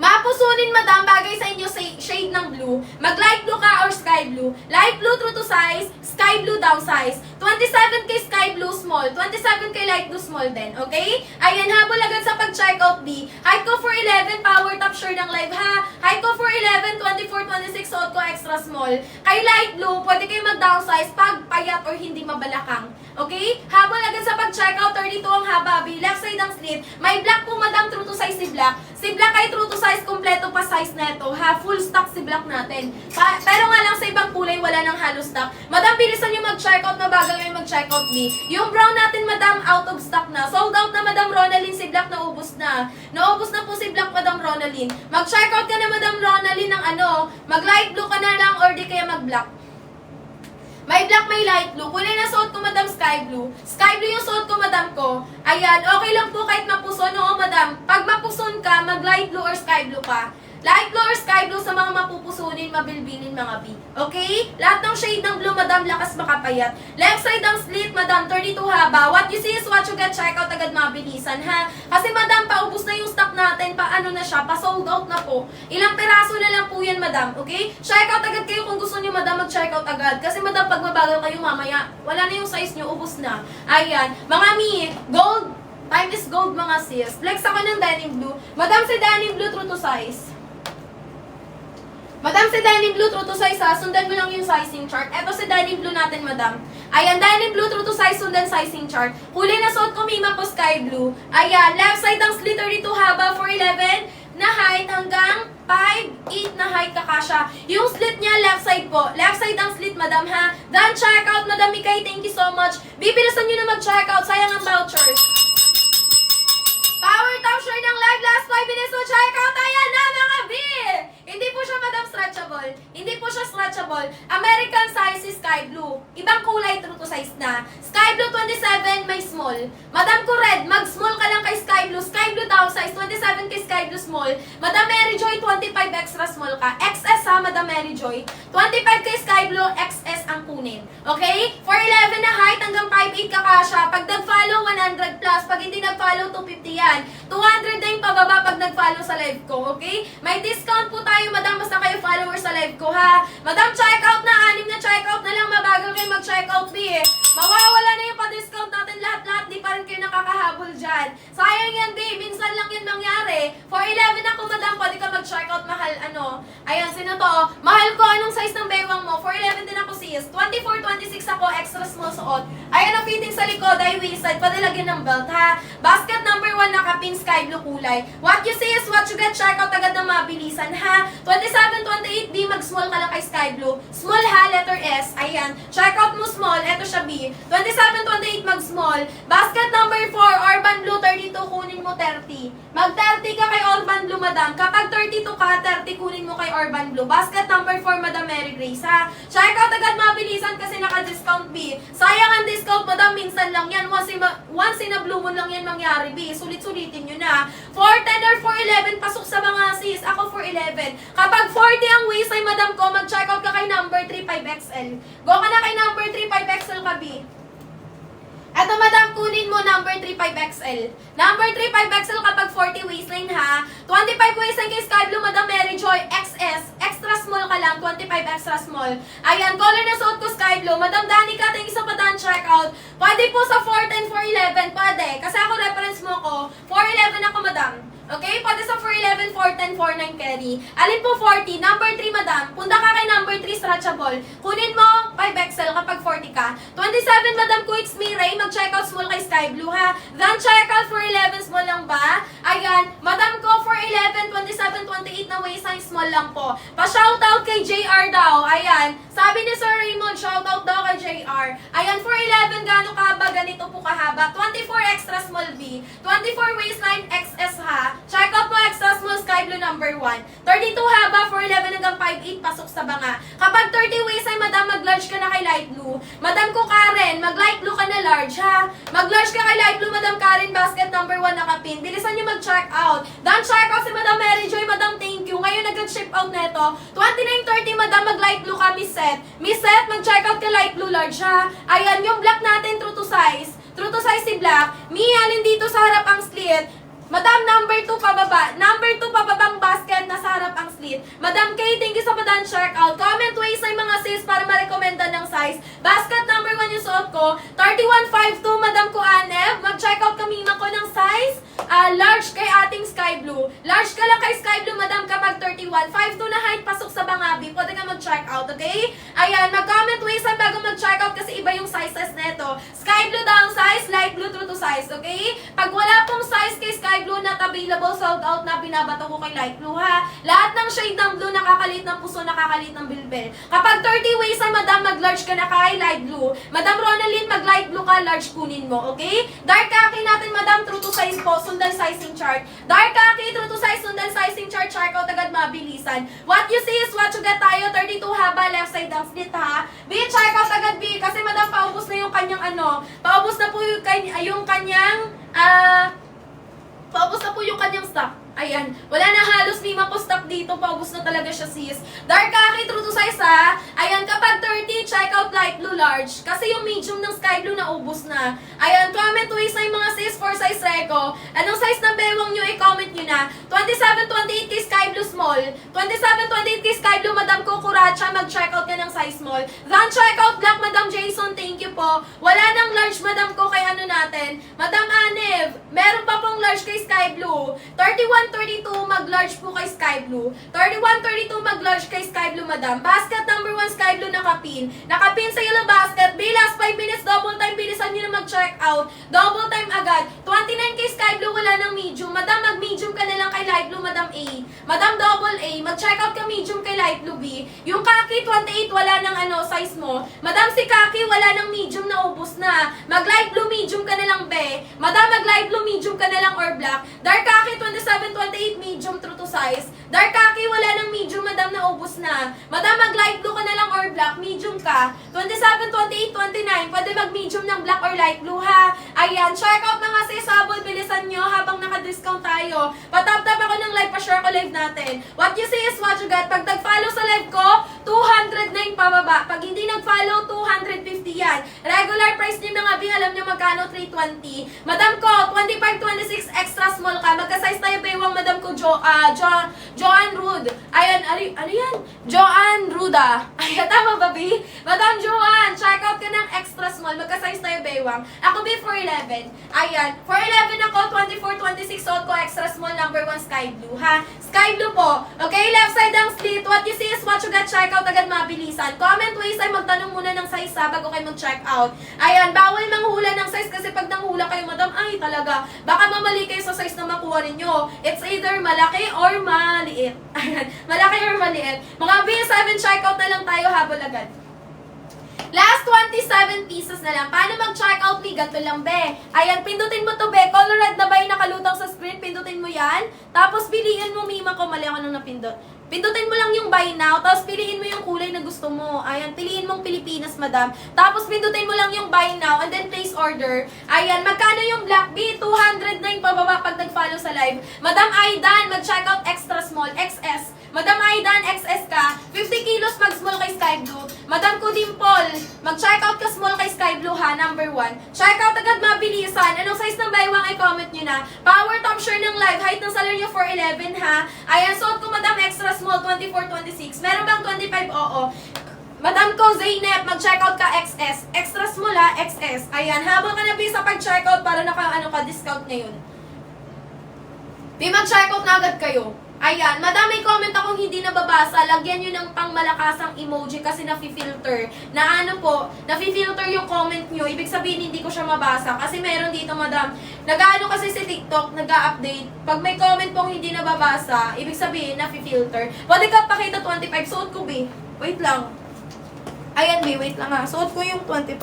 Mapusunin, madam, bagay sa inyo shade ng blue. Mag-light blue ka or sky blue. Light blue true to size, sky blue down size. 27 kay sky blue small, 27 kay light blue small din, okay? Ayan, habol agad sa pag-checkout, B. Height ko for 11, power top share ng live, ha? Height ko for 11, 24-26, suot ko extra small. Kay light blue, pwede kayo mag-down size pag payat or hindi mabalakang. Okay? Habol agad sa pag-checkout, 32 ang haba, B. Left side ang slit. May black po, madam, true to size si black. Si black ay true to size, kompleto pa size neto, ha? Full stock si black natin. Pero nga lang sa ibang kulay, wala nang halo stock. Madam, bilisan nyo mag-checkout, mabagal kayo mag-checkout, B. Yung brown natin, madam, out of stock na. Sold out na, madam Ronaldin, si black naubos na. Naubos na po si black, madam Ronaldin. Mag-checkout ka na, madam Ronaldin, ng ano, mag-light blue ka na lang or di kaya mag-black. May black, may light blue. Kulay na suot ko, madam, sky blue. Sky blue yung suot ko, madam ko. Ayan, okay lang po kahit mapuson. Oo, madam. Pag mapuson ka, mag-light blue or sky blue ka. Light blue or sky blue sa mga mapupusunin, mabilbilin, mga B. Okay? Lahat ng shade ng blue, madam, lakas makapayat. Left side ang slit, madam, 32 haba. What you see is what you get. Check out agad, mabilisan, ha? Kasi, madam, paubos na yung stock natin. Paano na siya? Pa-sold out na po. Ilang peraso na lang po yan, madam. Okay? Check out agad kayo kung gusto nyo, madam, mag-check out agad. Kasi, madam, pag mabagal kayo mamaya, wala na yung size nyo, ubos na. Ayan. Mga Mi, gold. Time is gold, mga sis. Flex ako ng denim blue. Madam, si denim blue, true to size. Madam, si denim blue, true to size, ha? Sundan mo lang yung sizing chart. Eto si denim blue natin, madam. Ayan, denim blue, true to size, sundan sizing chart. Huli na suot ko, Mima ko, sky blue. Ayan, left side ang slit, 32 haba, 4'11", na height hanggang 5'8" na height kakasya. Yung slit niya, left side po. Left side ang slit, madam, ha? Done checkout, madam Mikay, thank you so much. Bibilisan nyo na mag-checkout, sayang ang voucher. Power top share ng live, last 5 minutes to checkout. Ayan na, mga B! Hindi po siya, madam, stretchable. Hindi po siya stretchable. American size is sky blue. Ibang kulay, true to size na. Sky blue 27, may small. Madam ko red, mag-small ka lang kay sky blue. Sky blue daw, size 27 kay sky blue small. Madam Mary Joy, 25 extra small ka. XS, ha, madam Mary Joy. 25 kay sky blue, XS ang kunin. Okay? 4'11" na height, hanggang 5'8" kakasya. Pag nag-follow, 100 plus. Pag hindi nag-follow, 250 yan. 200 na yung pababa pag nag-follow sa live ko. Okay? May discount po tayo, madam, basta kayo follower sa live ko, ha? Madam, check out na. 6 na check out na lang. Mabagal kayo mag-check out, B, eh. Mawawala na yung pa-discount natin lahat-lahat. Di pa rin kayo nakakahabol dyan. Sayang yan, B. Minsan lang yan mangyari. 4'11" ako, madam. Pwede ka mag-check out. Mahal, ano. Ayan, sino to? Mahal ko. Anong size ng bewang mo? 4'11" din ako, sis. 24, 26 ako. Extra small suot. Ayan ang fitting sa likod. Ay, waist-side. Pwede lagyan ng belt, ha? Basket number 1, nakapin sky blue kulay. What you see is what you get. Check out agad ng mabilisan, ha? 27, 28, B. Mag-small ka lang kay sky blue. Small, ha? Letter S. Ayan. Check out mo small. Eto siya, B. 27, 28, mag-small. Basket number 4, Urban Blue, 32, kunin mo 30. Mag-30 ka kay Urban Blue, madam. Kapag 32 ka, 30 kunin mo kay Urban Blue. Basket number 4, madam Mary Grace, ha? Check out agad mabilisan kasi naka-discount, B. Sayang ang discount, madam. Minsan lang yan. Once in a blue moon lang yan mangyari, B. Sulit-sulitin nyo na. 4'10 or 4'11, pasok sa mga sis. Ako 4'11. Kapag 40 ang waist ay madam ko, mag-check out ka kay number 35XL. Go ka na kay number 35XL ka, B. Eto, madam, kunin mo number 35XL. Number 35XL kapag 40 waistline, ha? 25 waistline kay Sky Blue, madam Mary Joy, XS. Extra small ka lang, 25 extra small. Ayan, color na suot ko Sky Blue. Madam Danica, thank you sa pa-done checkout. Pwede po sa 4'10", 4'11", pwede. Kasi ako reference mo ko, 4'11 ako, madam. Okay? Pwede sa 4'11", 4'10", 4'9", carry. Alin po 40? Number 3, madam. Punta ka kay number 3, stretchable. Kunin mo 5XL kapag 40 ka. 27, madam ko, it's me, Ray. Mag-checkout small kay Sky Blue, ha? Then, checkout 4'11", small lang ba? Ayan. Madam ko, 4'11", 27, 28 na waistline, small lang po. Pa-shoutout kay JR daw. Ayan. Sabi ni Sir Raymond, shoutout daw kay JR. Ayan, 4'11", gano'ng kahaba? Ganito po kahaba. 24 extra small B. 24 waistline XS, ha? Check out mo extra small Sky Blue number 1. 32 haba, 4'11 hanggang 5'8, pasok sa banga. Kapag 30 waist ay madam, mag-large ka na kay light blue. Madam ko Karen, mag-light blue ka na large, ha? Mag-large ka kay light blue, madam Karen, basket number 1 nakapin. Bilisan nyo mag-check out. Done check out si madam Mary Joy, madam thank you. Ngayon nag-ship out neto. 29:30, madam, mag-light blue ka, Miss Seth. Miss Seth, mag-check out ka light blue large, ha? Ayan, yung black natin, true to size. True to size si black. Mia, alin dito sa harap ang slit. Madam, number 2 pababa. Number 2 pababang basket, nasa harap ang slit. Madam K, thank you sa pa-done check out. Comment ways ay mga sis para ma-recommenda ng size. Basket number 1 yung suot ko. 3152, madam ko Anev. Mag-check out kami ko ng size. Large kay ating Sky Blue. Large ka lang kay Sky Blue, madam, kapag 31. 5'2" na height, pasok sa Bangabi. Pwede ka mag-check out, okay? Ayan, mag-comment waistline bago mag-check out kasi iba yung sizes nito. Sky blue down size, light blue true to size, okay? Pag wala pong size kay sky blue not available, sold out na, binabato ko kay light blue, ha? Lahat ng shade ng blue, nakakalit ng puso, nakakalit ng bilbil. Kapag 30 waistline, madam, mag-large ka na kay light blue. Madam Ronaldin, mag-light blue ka, large kunin mo, okay? Dark khaki natin, madam, true to size po, sundan sizing chart. Dark khaki, true to size, sundan sizing chart, check out agad mabilisan. What you see is what you get tayo, 32 haba, left side ang split, ha? B, check out agad B, kasi madam, paubos na yung kanyang paubos na po yung kanyang, paubos na po yung kanyang stock. Ayan, wala na halos lima po stock dito, paubos na talaga siya sis. Dark khaki, true to size ha. Ayan, kapag 30, check out light blue large. Kasi yung medium ng sky blue na ubos na. Ayan, comment waistline mga sis for size reco. Anong size ng bewang nyo, i-comment nyo na. 27, 28 kay sky blue small. 27, 28 kay sky blue, madam Kukuracha, mag-check out ka ng size small. Then check out black, madam Jason, thank you po. Wala nang large, madam ko, kay ano natin. Madam Anev, meron pa pong large kay sky blue. 31-32, mag-large po kay Sky Blue. 31-32, mag-large kay Sky Blue, madam. Basket number 1, Sky Blue, nakapin. Nakapin sa yellow basket. Last 5 minutes, double time. Bilisan nyo na mag-check out. Double time agad. 29 kay Sky Blue, wala ng medium. Madam, mag-medium ka na lang kay Light Blue, madam A. Madam, double A. Mag-check out ka medium kay Light Blue B. Yung khaki, 28, wala ng size mo. Madam, si khaki, wala ng medium na ubos na. Mag-light blue, medium ka na lang B. Madam, mag-light blue, medium ka na lang or black. Dark khaki, 27, 28, medium true to size. Dark khaki, wala ng medium, madam, na ubos na. Madam, mag-light blue ka na lang or black, medium ka. 27, 28, 29, pwede mag-medium ng black or light blue, ha? Ayan, check out mga sis, habol, bilisan nyo habang naka-discount tayo. Patap-tap ako ng live, pa-share ko live natin. What you see is what you get. Pag nag-follow sa live ko, 209 pababa. Pag hindi nag-follow, 250 yan. Regular price ni mga bing, alam nyo magkano, 320. Madam ko, 25, 26, extra small ka. Magka-size tayo, bewang madam ko, Joanne Rude. Ayan, ano yan? Joanne Ruda. Ayan, tama ba, B? Madam Joanne, check out ka ng extra small. Magka-size tayo, bewang. Ako, B, 411. Ayan, 411 ako, 24, 26, suot ko, extra small, number 1, sky blue, ha? Sky blue po. Okay, left side ang slit. What you see is what you get. Check out agad mabilisan. Comment ways ay magtanong muna ng size ha, bago kayo mag-check out. Ayan, bawal manghula ng size kasi pag nanghula kayo, madam, ay talaga, baka mamali kayo sa size na makuha ninyo. It's either malaki or maliit. Ayan, malaki or maliit. Mga B7, check out na lang tayo, habol agad. Last 27 pieces na lang. Paano mag-check out, me? Ganito lang, be. Ayan, pindutin mo to, be. Color red na ba yung nakalutang sa screen? Pindutin mo yan. Tapos, piliin mo, mima ko. Mali ako nung napindot. Pindutin mo lang yung buy now, tapos piliin mo yung kulay na gusto mo. Ayan, piliin mong Pilipinas, madam. Tapos, pindutin mo lang yung buy now, and then place order. Ayan, magkano yung black B? 209 pababa pag nag-follow sa live. Madam Aidan, mag-check out extra small, XS. Madam Aidan, XS ka. 50 kilos mag-small kay Sky Blue. Madam ko Dimple, mag-check out ka small kay Sky Blue ha, number 1. Check out agad mabilisan. Anong size ng baywang ay comment nyo na. Power top share ng live, height ng salary nyo 411 ha. Ayan, suot ko madam extra small, 24, 26. Meron bang 25? Oo. Madam ko Zainab, mag-check out ka XS. Extra small ha, XS. Ayan, habang ka na sa pag-check out para discount ngayon. Di mag-check out na agad kayo. Ayan, madam, may comment akong hindi nababasa. Lagyan nyo ng pangmalakasang emoji kasi nafi-filter. Na nafi-filter yung comment nyo. Ibig sabihin, hindi ko siya mabasa. Kasi meron dito, madam. Nag-ano kasi si TikTok, nag-update. Pag may comment pong hindi nababasa, ibig sabihin, nafi-filter. Pwede ka pakita 25. Suot ko, B. Wait lang. Ayan, B. Wait lang ha. Suot ko yung 25.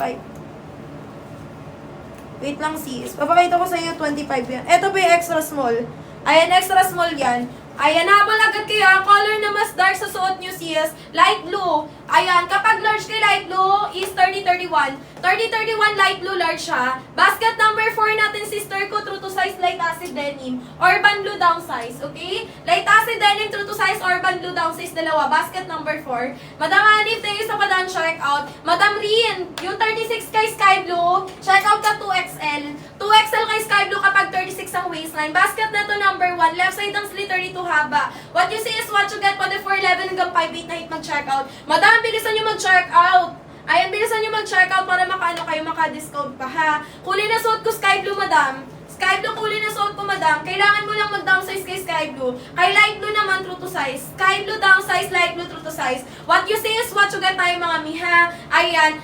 Wait lang, sis. Papakita ko sa iyo 25 yan. Ito ba yung extra small? Ayan, extra small yan. Ayan, habang agad kayo, color na mas dark sa suot nyo, sis, light blue. Ayan, kapag large kay light blue is 30-31. 30-31 light blue large siya. Basket number 4 natin, sister ko, true to size, light acid denim. Urban blue down size, okay? Light acid denim, true to size, urban blue down size, dalawa. Basket number 4. Madam Hanif, tayo sa padan, check out. Madam Rien, yung 36 kay sky blue, check out ka 2XL. 2XL kay sky blue kapag 36 ang waistline. Basket na to number 1. Left side ng slit, 32 haba. What you see is what you get pa the 411 hanggang 5'8 na hit mag-check out. Madam, bilisan nyo mag-check out. Ayan, bilisan nyo mag-check out para maka-discount pa ha. Kulay na suot ko sky blue, madam. Sky blue kulay na suot ko, madam. Kailangan mo lang mag-downsize kay sky blue. Kay light blue naman, true to size. Sky blue downsize, light blue true to size. What you see is what you get tayo mga miha. Ayan.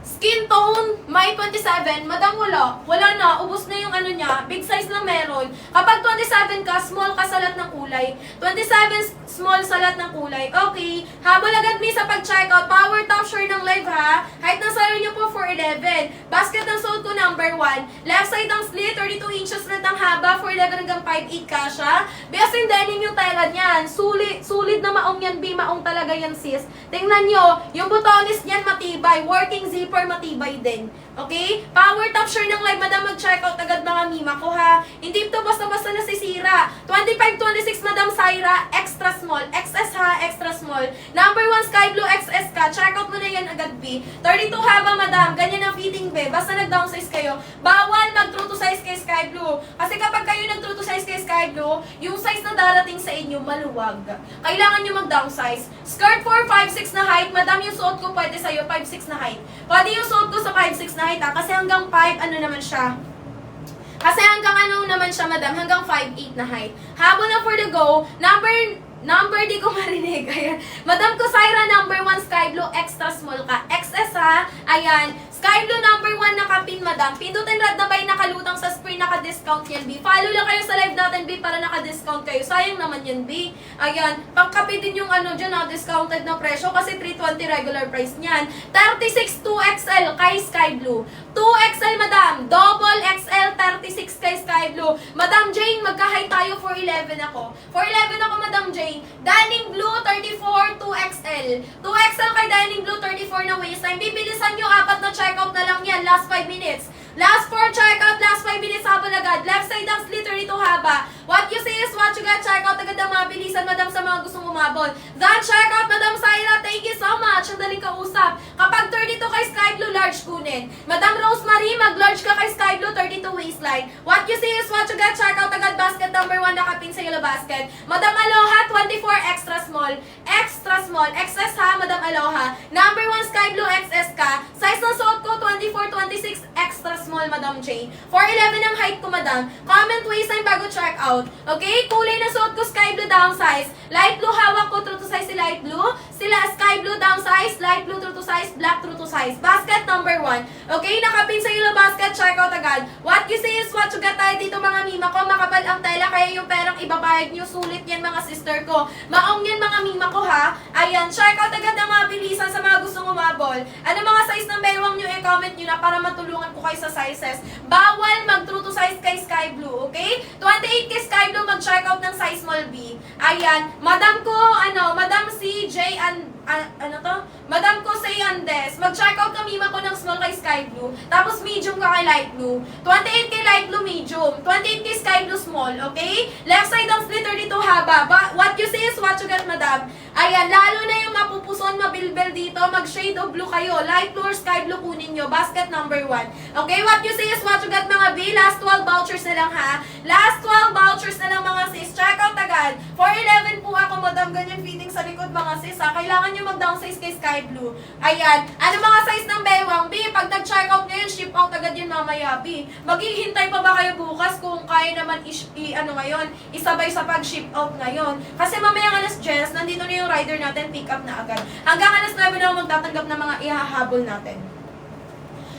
Skin tone, May 27. Madam, wala na. Ubus na yung ano niya. Big size lang meron. Kapag 27 ka, small ka sa lahat ng kulay. 27 small sa lahat ng kulay. Okay. Habol agad mi sa pag-checkout. Power top sure ng live ha. Height ng sarili niyo po 4'11". Basket ng suot ko number 1. Left side ng slit, 32 inches na ng haba. 4'11 hanggang 5'8 kasha. Best in denim yung tela niyan. Sulit na maong yan, B. Maong talaga yan, sis. Tingnan nyo. Yung butones niyan matibay. Working zipper matibay din. Okay? Power top sure ng live. Madam, mag-checkout agad mga mima ko ha. Hindi ito basta-basta nasisira. 25-26 Madam Syra. Extra small. XS ha. Extra small. Number 1 sky blue XS ka. Checkout mo na yan agad, B. 32 haba Madam. Ganyan ang fitting, B. Basta nag-downsize kayo. Bawal mag-true to size kay sky blue. Kasi kapag kayo nag-true to size kay sky blue, yung size na darating sa inyo maluwag. Kailangan nyo mag-downsize. Skirt 4, 5'6 na height. Madam, yung suot ko pwede sa'yo 5'6 na height. Pwede yung suot ko sa 5'6 na height ha. Kasi hanggang 5, ano naman siya. Kasi hanggang ano naman siya, madam, hanggang 5'8 na height. Habol na for the go, number di ko marinig. Ayan. Madam ko, Syra, number 1 sky blue, extra small ka. XS ha. Ayan. Sky blue number 1 nakapin, madam. Pindutin rad na ba'y nakalutang sa screen, naka-discount yan, B. Follow lang kayo sa live natin, B, para naka-discount kayo. Sayang naman yan, B. Ayan. Pangkapi din yung ano dyan, discounted na presyo kasi 320 regular price niyan. 36 2XL kay sky blue. 2XL, madam. Double XL, 36 kay sky blue. Madam Jane, magka-high tayo, 4'11 ako. 4'11 ako, madam Jane. Dining blue, 34, 2XL. 2XL kay dining blue, 34 na waistline. Bibilisan nyo, 4 na checkout na lang yan. Last 5 minutes. Last 4 checkout, last 5 minutes, habol agad. Left side ang slit, 32 haba. What you see is what you get. Checkout agad ang mabilisan, madam, sa mga gustong umabol. That checkout, madam Syra, thank you so much. Ang daling kausap. Kapag 32 kay sky blue, large kunin. Madam Rosemary, mag-large ka kay sky blue, 32 waistline. What you see is what you get. Checkout agad, basket number 1, nakapin sa yellow basket. Madam Aloha, 24 extra small. Extra small. XS ha, madam Aloha. Number 1 sky blue, XS ka. Size ng suot ko, 24, 26, extra small, madam Jane. 4'11 ang height ko, madam. Comment waistline bago check out. Okay? Kulay na suot ko, sky blue downsize. Light blue hawak ko, true to size si light blue. Sila sky blue downsize, light blue true to size, black true to size. Basket number 1. Okay? Nakapin sa yellow basket, check out agad. What you see is what you get tayo dito, mga mima ko. Makapal ang tela, kaya yung perang ibabayad nyo, sulit yan, mga sister ko. Maong yan, mga mima ko ha. Ayan, check out agad ang mabilisan sa mga gustong umabol. Ano mga size ng bewang nyo, i-comment nyo na para matulungan ko kayo sa sizes. Bawal mag-true to size kay sky blue, okay? 28 kay sky blue, mag-check out ng size small B. Ayan, madam ko, madam CJ Madam ko say Andes, mag-check out kami ko ng small kay sky blue, tapos medium ka kay light blue. 28 kay light blue medium, 28 kay sky blue small, okay? Left side ng split 32 haba. What you see is what you get, madam. Ayan, lalo na yung mapupuson, mabilbel dito, mag-shade of blue kayo. Light blue or sky blue kunin nyo. Basket number 1. Okay, what you see is what you get, mga B. Last 12 vouchers na lang ha. Last 12 vouchers na lang, mga sis. Check out agad. 4'11 po ako, madam. Ganyan fitting sa likod, mga sis ha. Kailangan nyo mag-downsize kay sky blue. Ayan. Ano mga size ng bewang? B, pag nag-check out ngayon, ship out agad yun mamaya, B. Maghihintay pa ba kayo bukas kung kaya naman ngayon, isabay sa pag-ship out ngayon? Kasi mamaya alas 10, nandito na yung rider natin, pick up na agad. Hanggang alas 9 na magtatanggap ng mga ihahabol natin.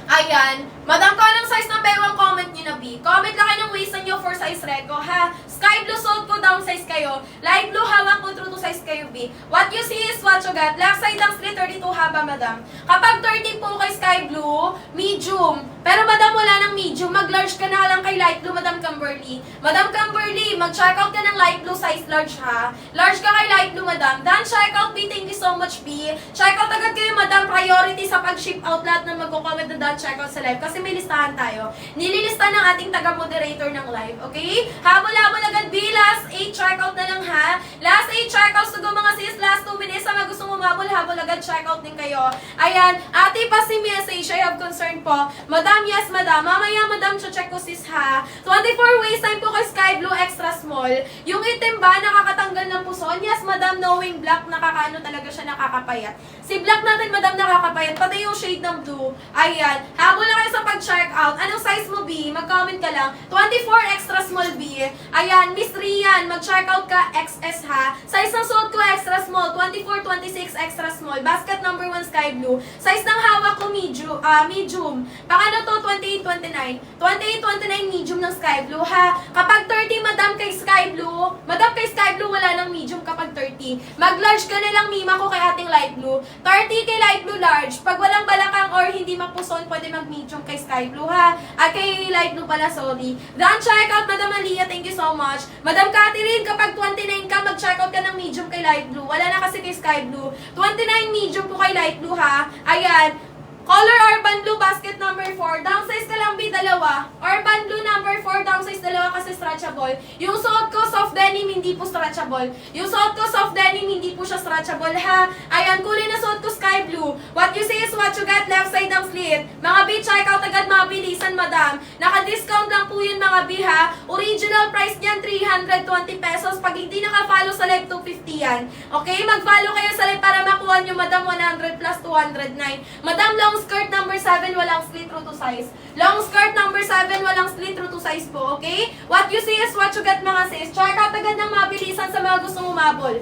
Ayan. Madam, ko anong size ng bewang, comment nyo na, B. Comment lang kayo ng waist nyo for size reco, ha? Sky blue suot ko, downsize kayo. Light blue hawak ko, true to size kayo, B. What you see is what you get. Left side ang split, 32 haba, madam. Kapag 30 po kay sky blue, medium. Pero madam, wala ng medium. Mag-large ka na lang kay light blue, Madam Camberly. Madam Camberly, mag-check out ka ng light blue size large, ha? Large ka kay light blue, madam. Dan, check out, B. Thank you so much, B. Check out agad kayo, madam. Priority sa pag-ship out lahat na magko-comment na dan check out sa live. Kasi may listahan tayo. Nililista ng ating taga-moderator ng live, okay? Habol-habol agad, B. Last 8 check out na lang, ha? Last 8 check outs to go, mga sis. Last 2 minutes. Sa mga gustong umabol, habol agad, check out din kayo. Ayan. Ate pa si message, I have concern po. Madam, yes, madam. Mamaya, madam, check ko, sis, ha? 24 waistline po kay sky blue, extra small. Yung itim ba, nakakatanggal ng puson? Yes, madam, knowing black, nakakaano talaga siya, nakakapayat. Si black natin, madam, nakakapayat. Pati yung shade ng blue. Ayan. Habol na kayo sa pag-check out. Anong size mo, B? Mag-comment ka lang. 24 extra small, B. Ayan. Miss Rian, mag-check out ka, XS ha. Size ng suot ko, extra small. 24, 26, extra small. Basket number 1, sky blue. Size ng hawak ko, medium. Pakano to, 28, 29. 28, 29, medium ng sky blue, ha. Kapag 30, madam, kay sky blue. Madam, kay sky blue, wala nang medium kapag 30. Mag-large ka na lang, mima ko, kay ating light blue. 30 kay light blue, large. Pag walang balakang or hindi mapuson, pwede mag-medium kay sky blue, ha. At kay light blue pala, sorry. Done check out, Madam Aliyah, thank you so much. Madam Catherine, kapag 29 ka, mag-check out ka ng medium kay light blue. Wala na kasi kay sky blue. 29 medium po kay light blue, ha. Ayan. Color Urban Blue, basket number 4. Downsize ka lang, B, dalawa. Urban Blue number 4, downsize dalawa kasi stretchable. Yung suot ko, soft denim, hindi po stretchable. Yung suot ko, soft denim, hindi po siya stretchable, ha. Ayan, kulay na suot ko, sky blue. What you see is what you get, left side ng slit. Mga B, check out agad, mabilisan, madam. Naka-discount lang po yun, mga B, ha. Original price niyan, 320 pesos. Pag hindi naka-follow sa live, 250 yan. Okay, mag-follow kayo sa live para makuha nyo, madam, 100 plus 209. Madam, long skirt number 7, walang slit true to size. Long skirt number 7, walang slit true to size po, okay? What you see is what you get, mga sis. Check out agad ng mabilisan sa mga gustong umabol.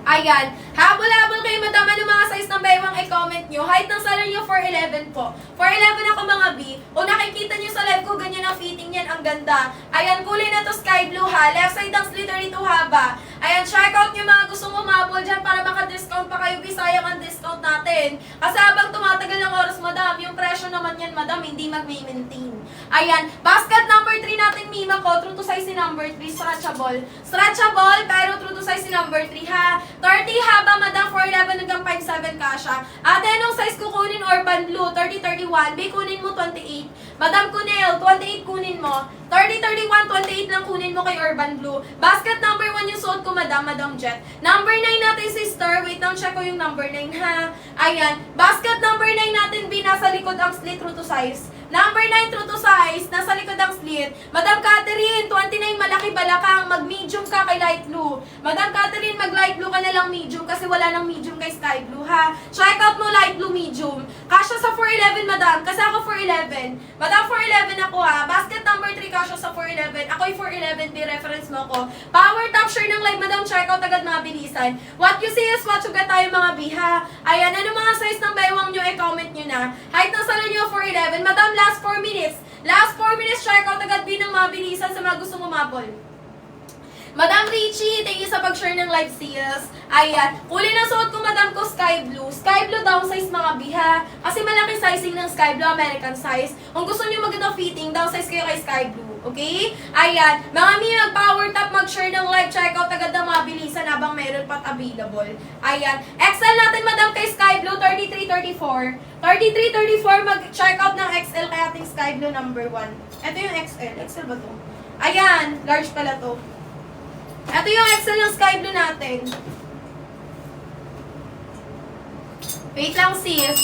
Ayan. Habol-habol kayo, madam. Ano mga size ng baywang i-comment nyo? Height ng salon nyo, 4'11 po. 4'11 ako, mga B. Kung nakikita nyo sa live ko, ganyan ang fitting yan. Ang ganda. Ayan, kulay na to, sky blue, ha. Left side ng slit, 32 haba. Ayan, check out nyo mga gustong umabol dyan para maka-discount pa kayo. Sayang ang discount natin. Kasi habang tumatagal ng oras, madam, yung presyo naman yan, madam, hindi mag-maintain. Ayan, basket number 3 natin, mima ko. True to size si number 3, stretchable. Stretchable, pero true to size si number 3, ha. 30 haba, madam, 4'11 hanggang 5'7 kasha. Ate, anong size kukunin? Urban Blue, 30-31. B, kunin mo 28. Madam Cunel, 28 kunin mo. 30-31, 28 lang kunin mo kay Urban Blue. Basket number 1 yung suot ko, madam, Madam Jet. Number 9 natin, sister. Wait lang, check ko yung number 9, ha. Ayan. Basket number 9 natin, B, nasa likod ang slit true to size. Number 9, true to size. Nasa likod ang slit. Madam Catherine, 29, malaki balakang. Mag-medium ka kay light blue. Madam Catherine, mag-light blue ka na lang medium kasi wala nang medium kay sky blue, ha. Check out mo light blue medium. Kasha sa 4'11, madam. Kasi ako 4'11. Madam, 4'11 ako, ha. Basket number 3, kasha sa 4'11. Ako'y 4'11, B-reference mo ko. Power top share ng live, madam. Check out agad, mga bilisan. What you see is what you get, tayo, mga B, ha. Ayan, ano mga size ng baywang nyo, i-comment nyo na. Height ng salon nyo, 4'11. Madam, last 4 minutes. Last 4 minutes, check out agad, B, ng mga bilisan sa mga gustong umabol. Madam Richie, thank you sa pag-share ng live sales. Ayan. Kulay ng suot ko, madam ko, sky blue. Sky blue downsize, mga biha. Kasi malaki sizing ng sky blue, American size. Kung gusto niyo magandang fitting, downsize kayo kay sky blue. Okay? Ayan. Mga mi, mag-power top, mag-share ng live. Check out agad ng mabilisan habang meron pat available. Ayan. XL natin, madam, kay sky blue, 33-34. 33-34, mag-check out ng XL kay ating sky blue number 1. Ito yung XL. XL ba to? Ayan. Large pala to. Ito yung XL ng sky blue natin. Wait lang, sis.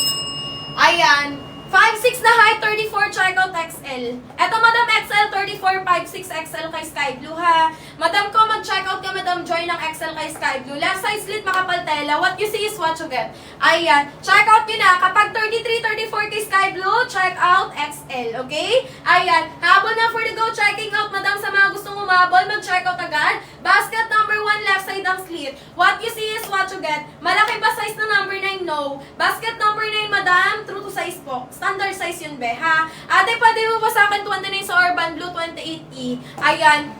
Ayan. 5'6 na height, 34, check out XL. Ito, madam, XL, 34, 5'6 XL kay sky blue, ha. Madam ko, mag-check out ka, madam, join ng XL kay sky blue. Left side slit, makapal tela. What you see is what you get. Ayan. Check out nyo na. Kapag 33, 34 kay sky blue, check out XL, okay? Ayan. Habol na for the go, checking out, madam, sa mga gustong umabol, mag-check out agad. Basket number 1, left side ang slit. What you see is what you get. Malaki ba size na number 9? No. Basket number 9, madam, true to size po. Standard size yun, be, ha? Ate, pwede mo ba sa akin 29 sa Urban Blue, 28E? Ayan.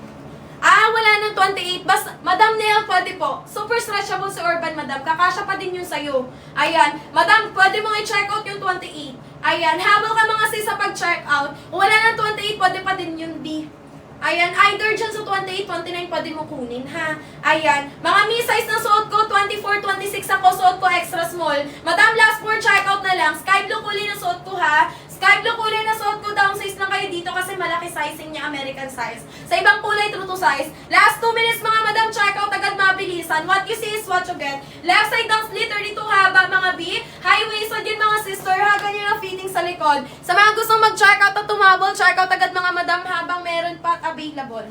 Wala nang 28. Basta, Madam Nel, pwede po. Super stretchable sa Urban, madam. Kakasya pa din yun sa'yo. Ayan. Madam, pwede mong i-check out yung 28. Ayan. Habol ka mga sis sa pag-check out. Kung wala nang 28, pwede pa din yun, B. Ayan, either dyan sa 28, 29, pwede mo kunin, ha? Ayan. Mga mi-size na suot ko, 24, 26 ako, suot ko extra small. Madam, last 4, check out na lang. Sky blue kulay na suot ko, ha? Sky blue kulay na suot ko, downsize lang kayo dito kasi malaki sizing niya, American size. Sa ibang kulay, true to size. Last 2 minutes, mga madam, check out agad, mabilisan. What you see is what you get. Left side ng slit, 32 haba, mga B. High-waisted yun, mga sister, ha? Ganyan ang fitting sa likod. Sa mga gustong mag-check out at tumabol, check out agad, mga madam, habang meron pa available.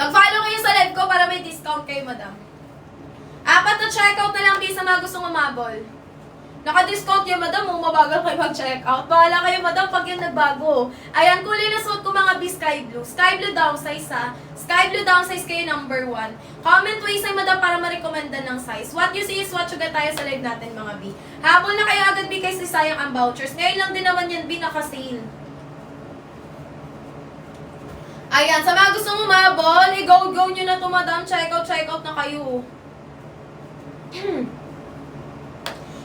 Mag-follow kayo sa live ko para may discount kayo, madam. 4 na checkout na lang, please, sa mga gustong umabol. Naka-discount yan, madam, mabagal kayo mag-checkout. Bahala kayo, madam, pag yung nagbago. Ayan, kulay na suot ko mga B, sky blue. Sky blue downsize, ha? Sky blue downsize kayo, number 1. Comment waste ay, madam, para ma-recommenda ng size. What you see is what you get tayo sa live natin, mga B. Habol na kayo agad, B, kasi sayang ang vouchers. Ngayon lang din naman yan, B, naka-sale. Ayan, sa mga gustong umabol, i-go-go nyo na to, madam. Checkout na kayo.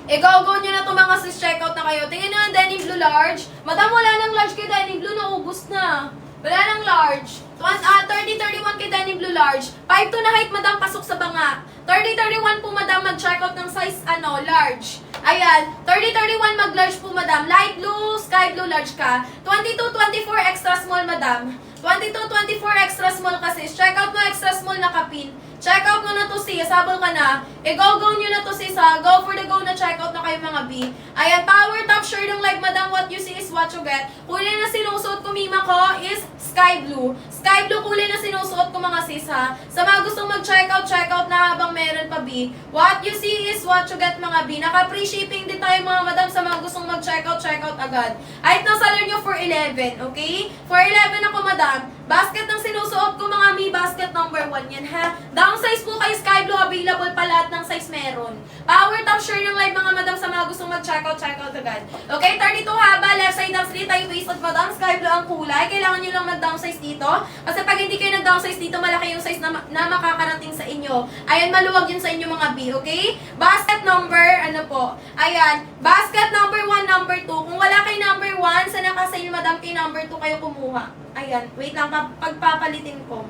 I-go-go nyo na to mga sis, checkout na kayo. Tingnan nyo ang denim blue large. Madam, wala nang large kay denim blue, naubos na. Wala nang large. 30-31 kay denim blue large. 5'2" na height, madam, pasok sa banga. 30-31 po, madam, mag-checkout ng size, large. Ayan, 30-31 mag-large po, madam. Light blue, sky blue, large ka. 22-24 extra small, madam. 22-24 extra small kasi. Checkout mo extra small na kapin. Checkout mo na to sis, habol ka na. I-go-go nyo na to sis ha. Go for the go na checkout na kayo mga B. Ayan, power top shirt ng live, madam. What you see is what you get. Kulay na sinusuot ko, mima ko, is sky blue. Sky blue kulay na sinusuot ko mga sis ha. Sa mga gustong mag-checkout, checkout na habang meron pa B. What you see is what you get mga B. Naka-free shipping din tayo mga madam sa mga gustong mag-checkout, checkout agad. Ay, nasalar nyo for 11, okay? For 11 ako madam. Basket ng sinusuot ko mga Mi, basket number 1 yan ha. Downsize po kayo, sky blue, available pa lahat ng size meron. Power top shirt ng live mga madam sa mga gustong mag-checkout, checkout agad. Okay, 32 haba, left side ng slit, tayo waisted madam, sky blue ang kulay. Kailangan nyo lang mag-downsize dito. Kasi pag hindi kayo nag-downsize dito, malaki yung size na makakarating sa inyo. Ayan, maluwag yun sa inyo mga B, okay? Basket number, ayan, basket number 1, number 2. Kung wala kay number 1, sa nakasale madam, kay number 2 kayo kumuha. Ayan, wait lang, pagpapalitin ko.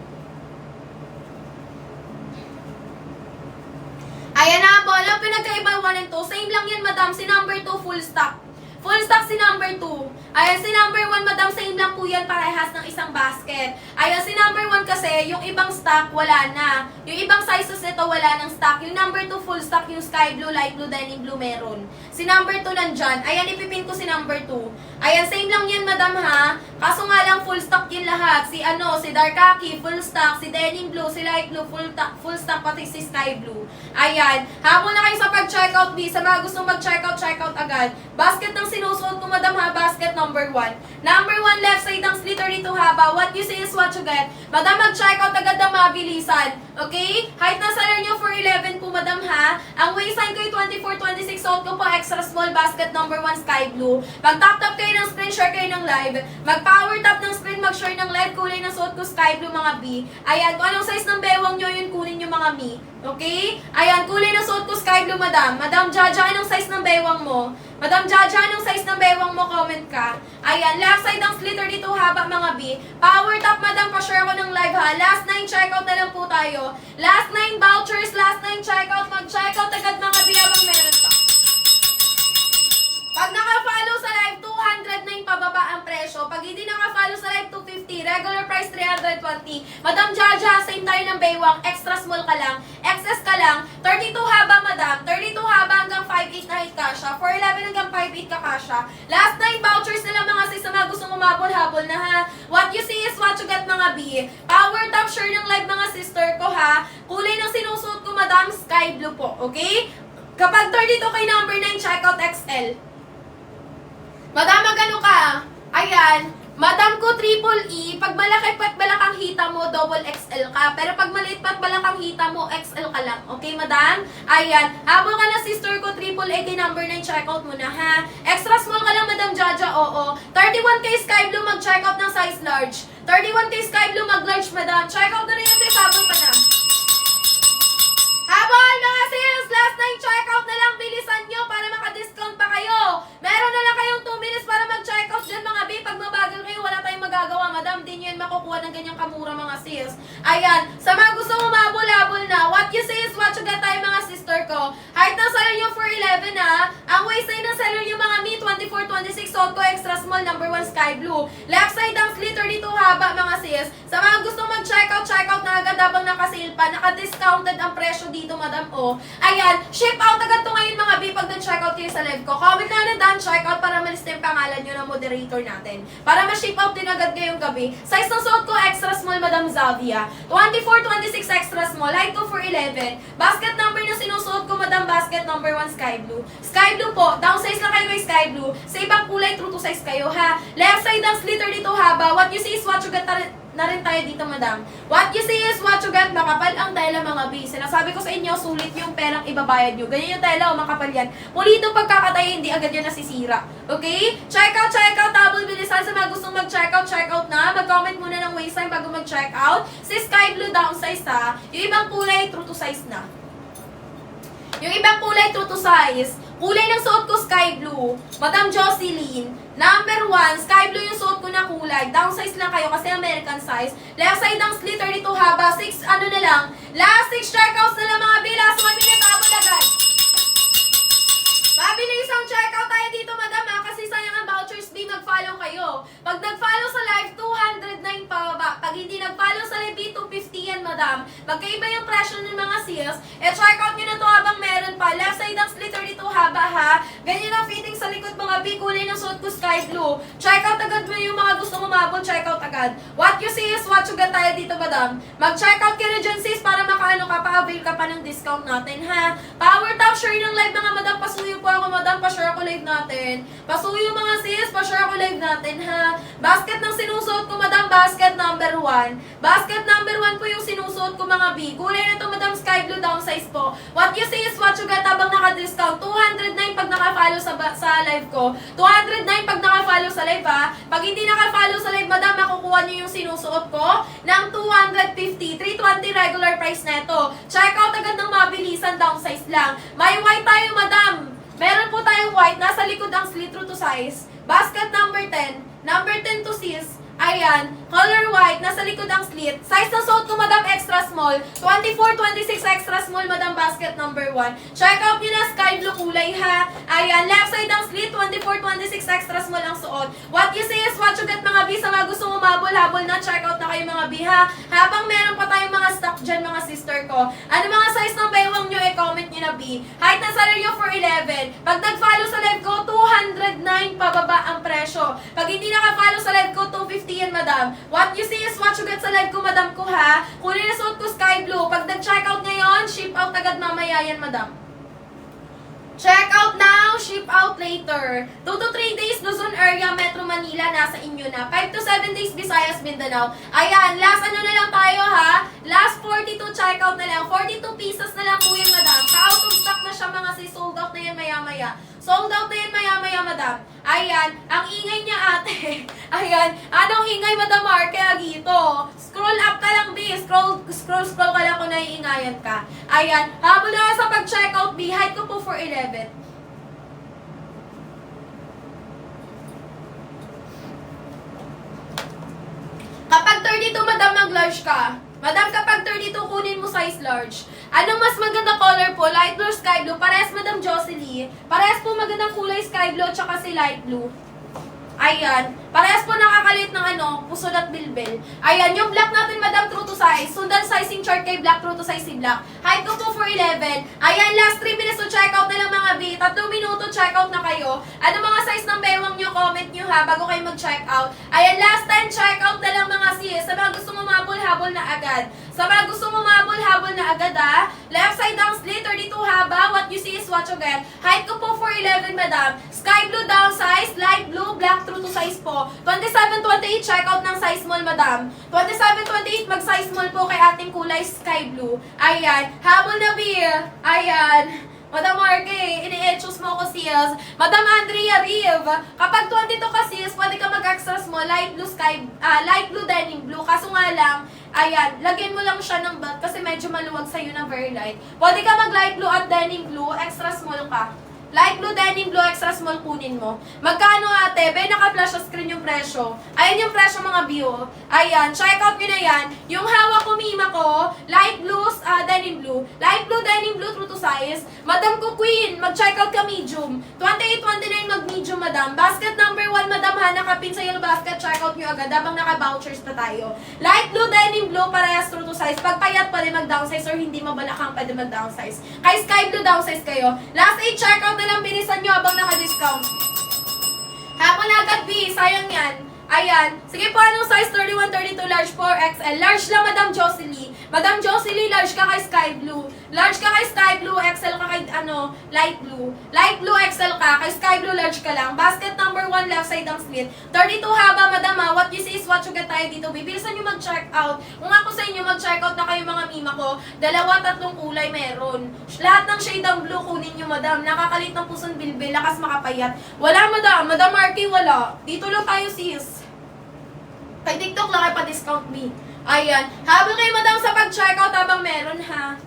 Ayan na po, alam pinagkaiba 1 and 2. Same lang yan, madam. Si number 2, full stock. Full stock si number 2. Ayan, si number 1, madam, same lang po yan, parehas ng isang basket. Ayan, si number 1 kasi, yung ibang stock, wala na. Yung ibang sizes nito, wala ng stock. Yung number 2, full stock, yung sky blue, light blue, denim blue, meron. Si number 2 nandyan. Ayan, ipipin ko si number 2. Ayan, same lang yan, madam, ha? Kaso nga lang, full stock yun lahat. Si dark khaki, full stock. Si denim blue, si light blue, full stock, pati si sky blue. Ayan, habol na kayo sa pag-checkout, B. Sa mga gustong mag-checkout, checkout agad. Basket ng sinusuot ko, madam, ha? Basket number 1. Number 1, left side ng slit, 32 haba. What you see is what you get. Madam, mag-checkout agad ng mabilisan. Okay? Height na salar nyo for 11 po, madam, ha? Ang waistline ko yung 24-26. Suot ko po extra small, basket number 1, sky blue. Mag-tap-tap kayo ng screen, share kayo ng live. Mag-power tap ng screen, mag-share ng live. Kulay na suot ko, sky blue, mga B. Ayan, kung anong size ng bewang nyo, yun kunin nyo, mga Mi. Okay? Ayan, kulay na suot ko, sky blue, madam. Madam Jaja, anong size ng bewang mo? Madam Jaja, anong size ng bewang mo? Comment ka. Ayan, left side ng slitter dito, haba, mga B. Power top, madam, pa-share ko ng live, ha? Last 9 checkout na lang po tayo. Last 9 vouchers, last 9 checkout. Mag-checkout agad, mga B, habang meron pa. Pag naka-follow sa live, 200 na yung pababa ang presyo. Pag hindi naka-follow sa live, 250. Regular price, 320. Madam Jaja, same tayo ng baywang. Extra small ka lang. XS ka lang. 32 haba, madam. 32 haba hanggang 5'8 na height kasha. 4'11 hanggang 5'8 ka kasha. Last 9 vouchers na lang, mga sis, na mga gustong umabol-habol na, ha. What you see is what you get, mga B. Power top shirt ng live, mga sister ko, ha. Kulay ng sinusuot ko, madam, sky blue po. Okay? Kapag 32 kay number 9, checkout XL. Madam, magano ka? Ayan. Madam ko, triple E. Pag malaki pat balakang hita mo, double XL ka. Pero pag maliit pat balakang hita mo, XL ka lang. Okay, madam? Ayan. Habol ka na, sister ko, triple A kay number 9, checkout mo na, ha? Extra small ka lang, madam Jaja, oo. 31K sky blue, mag-checkout ng size large. 31K sky blue, mag-large, madam. Checkout na rin yung sisabong ka na. Habol, mga sales! Last 9 checkout na lang, bilisan nyo para maka-discount pa kayo. Meron na lang kayong 2 minutes para mag-checkout dyan, mga B. Pag mabagal kayo, wala tayong magagawa. Madam, di nyo yan makukuha ng ganyang kamura, mga sales. Ayan, sa mga gusto umabol-habol na, what you say is what you get tayo, mga sister ko. Height ng seller nyo for 11, ha. Ang waistline ng seller nyo, mga Mi, 24-26. Suot ko extra small, number 1, sky blue. Left side ang slit, 32 haba, mga sales. Sa mga gusto mag-checkout na agad habang naka-sale pa. Naka-discounted ang presyo dito, madam, oh. Ayan, ship out agad to ngayon, mga B, pag nag-checkout kayo sa live ko. Comment na done checkout para malista yung pangalan nyo ng moderator natin. Para ma-ship out din agad ngayong gabi. Size ng suot ko, extra small, Madam Zavia. 24-26 extra small, height ko 4'11". Basket number na sinusuot ko, Madam, basket number 1, sky blue. Sky blue po, downsize lang kayo kay sky blue. Sa ibang kulay, true to size kayo, ha. Left side ang sliter dito haba. What you see is what you get na rin tayo dito, madam. What you see is what you get. Makapal ang tela, mga B. Sinasabi ko sa inyo, sulit yung perang ibabayad nyo. Ganyan yung tela, o makapal yan. Muli itong pagkakatayo, hindi agad yan nasisira. Okay? Check out, double bilisan. Sa mga gustong check out na. Mag-comment muna ng waistline bago mag-check out. Si sky blue downsize, ha. Yung ibang kulay, true to size na. Yung ibang kulay, true to size. Kulay ng suot ko, sky blue. Madam Jocelyn. Number 1, sky blue yung suot ko na kulay. Downsize lang kayo kasi American size. Left side ang sliter dito haba. 6, ano na lang. Last 6 checkouts na lang, mga B. Last 1 minute, abot agad. Mabilis ang checkout tayo dito, madam, ha? Kasi sayang ang vouchers, B, mag-follow kayo. Pag nag-follow sa live, 209 pababa. Pag hindi nag-follow sa live, 250 yan, madam. Magkaiba yung presyo ng mga sales. Checkout nyo na to habang meron pa. Left side ang sliter dito haba, ha? Ganyan ang fitting sa likod, mga B. Kulay ng suot ko, sky blue. Checkout agad mo yung mga gusto umabot, checkout agad. What you see is what you get tayo dito, madam. Mag-checkout ka na dyan, sis, para makaano ka pa, avail ka pa ng discount natin, ha? Power top, share ng live, mga madam. Pasuyo po ako, madam. Pa-share ako live natin. Pasuyo, mga sis. Pa-share ako live natin, ha? Basket ng sinusuot ko, madam. Basket number 1. Basket number 1 po yung sinusuot ko, mga B. Kulay na to, madam. Sky blue downsize po. What you see is what you get habang naka-discount. 209 pag naka-follow sa live ko. 209 pag naka-follow sa live, ha? Pag hindi naka-follow sa live, madam, makukuha niyo yung sinusuot ko ng 250. 320 regular price na ito. Check out agad ng mabilisan, downsize lang. May white tayo, madam. Meron po tayong white. Nasa likod ang slit, true to size. Basket number 10. Number 10 to sis. Ayan. Color white. Nasa likod ang slit. Size na suot ko, madam, extra small. 24-26 extra small, madam, basket number 1. Check out nyo na, sky blue kulay, ha. Ayan. Left side ang slit. 24-26 extra small ang suot. What you see is what you get, mga B. Sa mga gusto umabol-habol na, check out na kayo, mga B, ha. Habang meron pa tayong mga stock dyan, mga sister ko. Ano mga size ng baywang nyo, comment nyo na, B. Height na salary nyo for 11. Pag nag-follow sa live ko, 209 pababa ang presyo. Pag hindi naka-follow sa live ko, 250 yan, madam. What you see is what you get sa live ko, madam ko, ha. Kulay na suot ko, sky blue. Pag nag-check out ngayon, ship out agad mamaya yan, madam. Check out now, ship out later. 2 to 3 days, Luzon area, Metro Manila, nasa inyo na. 5 to 7 days, Visayas, Mindanao. Ayan, last ano na lang tayo, ha? Last 42 check out na lang. 42 pieces na lang po yan, madam. Ka-out of stock na siya, mga sis. Sold out na yan maya-maya. Sold out na yan maya-maya, madam. Ayan, ang ingay niya, ate. Ayan, anong ingay, madam Mar? Kaya gito. Scroll up ka lang, B. Scroll ka lang kung naiingayan ka. Ayan, habol na sa pag-checkout, B. Height ko po 4'11". Kapag 32, madam, mag-large ka. Madam, kapag 32, kunin mo size large. Anong mas maganda color po? Light blue, sky blue. Parehas, Madam Jocelyn. Parehas po magandang kulay, sky blue, tsaka si light blue. Ayan. Parehas po nakakalit ng pusod at bilbil. Ayan, yung black natin, madam, true to size. Sundan sizing chart kay black, true to size si black. Height ko po 4'11". Ayan, last 3 minutes to check out na lang, mga B. 3 minuto check out na kayo. Ano mga size ng bewang nyo? Comment nyo, ha, bago kayo mag-check out. Ayan, last time check out na lang, mga sis. Sa mga gusto mo mabol-habol na agad. Sa mga gusto mo mabol-habol na agad, ha. Left side ang slit, 32 haba. What you see is what you get. Height ko po 4'11", madam. Sky blue down size, light blue, black true to size po. 27-28, check out ng size small, madam. 27-28, mag-size small po kay ating kulay sky blue. Ayan. Habol na, beer. Ayan. Madam Marque, ini-choose mo ko sales. Madam Andrea Riv, kapag 22 ka sales, pwede ka mag-extra small, light blue denim blue. Kaso nga lang, ayan, lagyan mo lang siya ng belt kasi medyo maluwag sa'yo na very light. Pwede ka mag-light blue at denim blue, extra small ka. light blue, denim blue, extra small kunin mo. Magkano ate? Be, naka-flash sa screen yung presyo. Ayan yung presyo mga view. Ayan, check out nyo na yan. Yung hawak ko, mima ko, light blue, denim blue. Light blue, denim blue, true to size. Madam ko queen, mag-check out ka medium. 28-29 mag-medium, madam. Basket number 1, madam ha, nakapin sa yellow basket, check out nyo agad habang naka-vouchers na tayo. Light blue, denim blue, parehas true to size. Pag payat, pwede mag-downsize or hindi mabalakang, pwede mag-downsize. Kay sky blue, downsize kayo. Last 8 check out na lang, bilisan nyo habang naka-discount. Hapon na agad, B. Sayang yan. Ayan. Sige po, anong size? 31, 32, large 4XL. Large lang, Madam Jocelyn. Madam Jocelyn, large ka kay sky blue. Large ka kay sky blue, XL ka kay, light blue. Light blue, XL ka. Kay sky blue, large ka lang. Basket number 1, left side ang split. 32 haba, Madam ha. What you see is what you get tayo dito. Bibilisan nyo mag-check out. Kung ako sa inyo, mag-check out na kayo mga mima ko. 2-3 kulay meron. Lahat ng shade ng blue, kunin nyo, Madam. Nakakalit ng pusong bilbil, lakas makapayat. Wala, Madam. Madam Marky, wala. Dito lang tayo, sis. Kay TikTok lang kayo pa-discount me. Ayan. Habang kayo, Madam, sa pag-checkout habang meron, ha?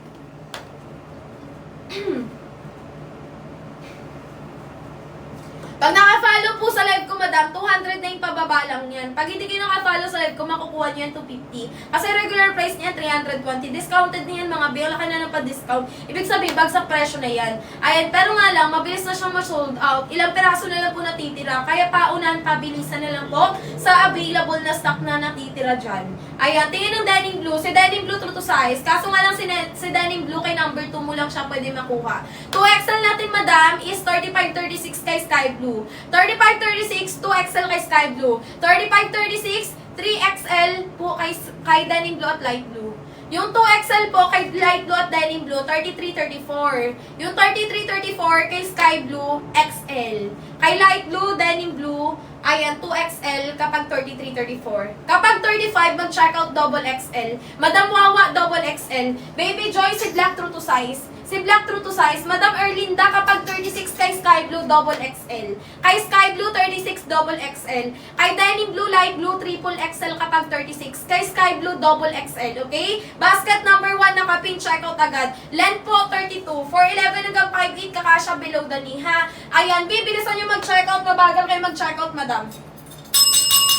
Pag naka-follow po sa live ko, Madam, 200 na yung pababa lang yan. Pag hindi kayo naka-follow sa live ko, makukuha nyo yan 250. Kasi regular price niya 320. Discounted na yan, mga bill. Laki na ng pa-discount. Ibig sabihin, bagsak presyo na yan. Ayan, pero nga lang, mabilis na siyang ma-sold out. Ilang peraso na lang po natitira. Kaya paunahan, pabilisan na lang po sa available na stock na natitira dyan. Ayan, tingin ng denim blue. Si denim blue true to size. Kaso nga lang si denim blue kay number 2 mo lang siya pwede makuha. 2XL natin, Madam, is 35-36 kay sky blue. 35-36, 2XL kay sky blue. 35-36, 3XL po kay denim blue at light blue. Yung 2XL po kay light blue at denim blue, 33-34. Yung 33-34 kay sky blue, XL. Kay light blue, denim blue, ayan, 2XL kapag 33-34. Kapag 35, mag-check out double XL. Madam Wawa, double XL. Baby Joy, si Black true to size. Si Black true to size. Madam Erlinda, kapag 36 kay Sky Blue, double XL. Kay Sky Blue, 36, double XL. Kay Denim Blue, Light Blue, triple XL kapag 36. Kay Sky Blue, double XL. Okay? Basket number 1, nakapin, check out agad. Length po, 32. 4'11 hanggang 5'8, kakasya below the knee, ha? Ayan, bibilisan nyo mag-check out. Mabagal kayo mag-check out, Madam.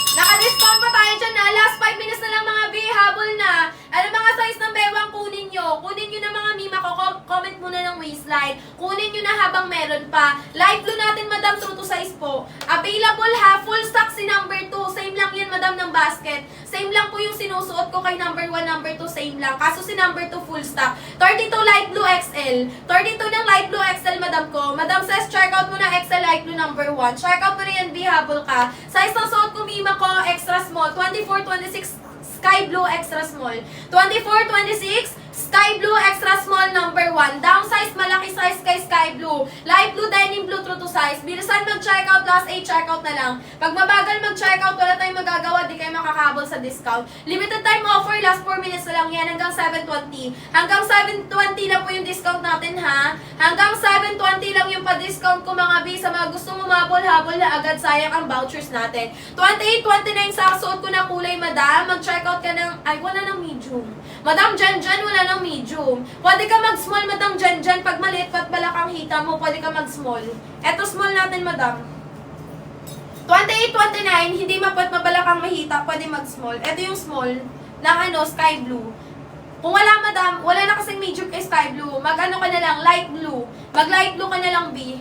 Naka-discount pa tayo dyan na. Last 5 minutes na lang mga B. Habol na. Ano mga size ng bewang kunin nyo? Kunin nyo na mga mima ko. Comment muna ng waistline. Kunin nyo na habang meron pa. Light blue natin, Madam, true to size po. Available ha. Full stock si number 2. Same lang yan, Madam, ng basket. Same lang po yung sinusuot ko kay number 1, number 2. Same lang. Kaso si number 2 full stock. 32 light blue XL. 32 ng light blue XL, Madam ko. Madam says, check out mo na XL light blue number 1. Check out mo na yan, B. Habol ka. Size ng suot ko, mima ko, extra small. 24-26 sky blue extra small. 24-26 sky blue extra small number 1. Downsize malaki size kay sky blue. Light blue denim blue true to size. Bilisan mag-checkout, last 8 checkout na lang. Pag mabagal mag-checkout, wala tayong magagawa, di kayo makakabol sa discount. Limited time offer, last 4 minutes na lang yan hanggang 7:20. Hanggang 7:20 lang po yung discount natin, ha. Hanggang 7:20 lang yung pa-discount ko, mga B. Sa mga gusto umabol-habol na agad, sayang ang vouchers natin. 28-29 sa suot ko na kulay, Madam. Mag-checkout ka ng, ay wala ng medium. Madam Jen, wala ng medium. Pwede ka mag-small, Madam Jen. Pag maliit pat balakang hita mo, pwede ka mag-small. Eto small natin, Madam. 28-29, hindi mabalakang mahita, pwede mag-small. Eto yung small ng sky blue. Kung wala, Madam, wala na kasing medium kay sky blue. Mag-ano ka na lang, light blue. Mag-light blue ka na lang, B.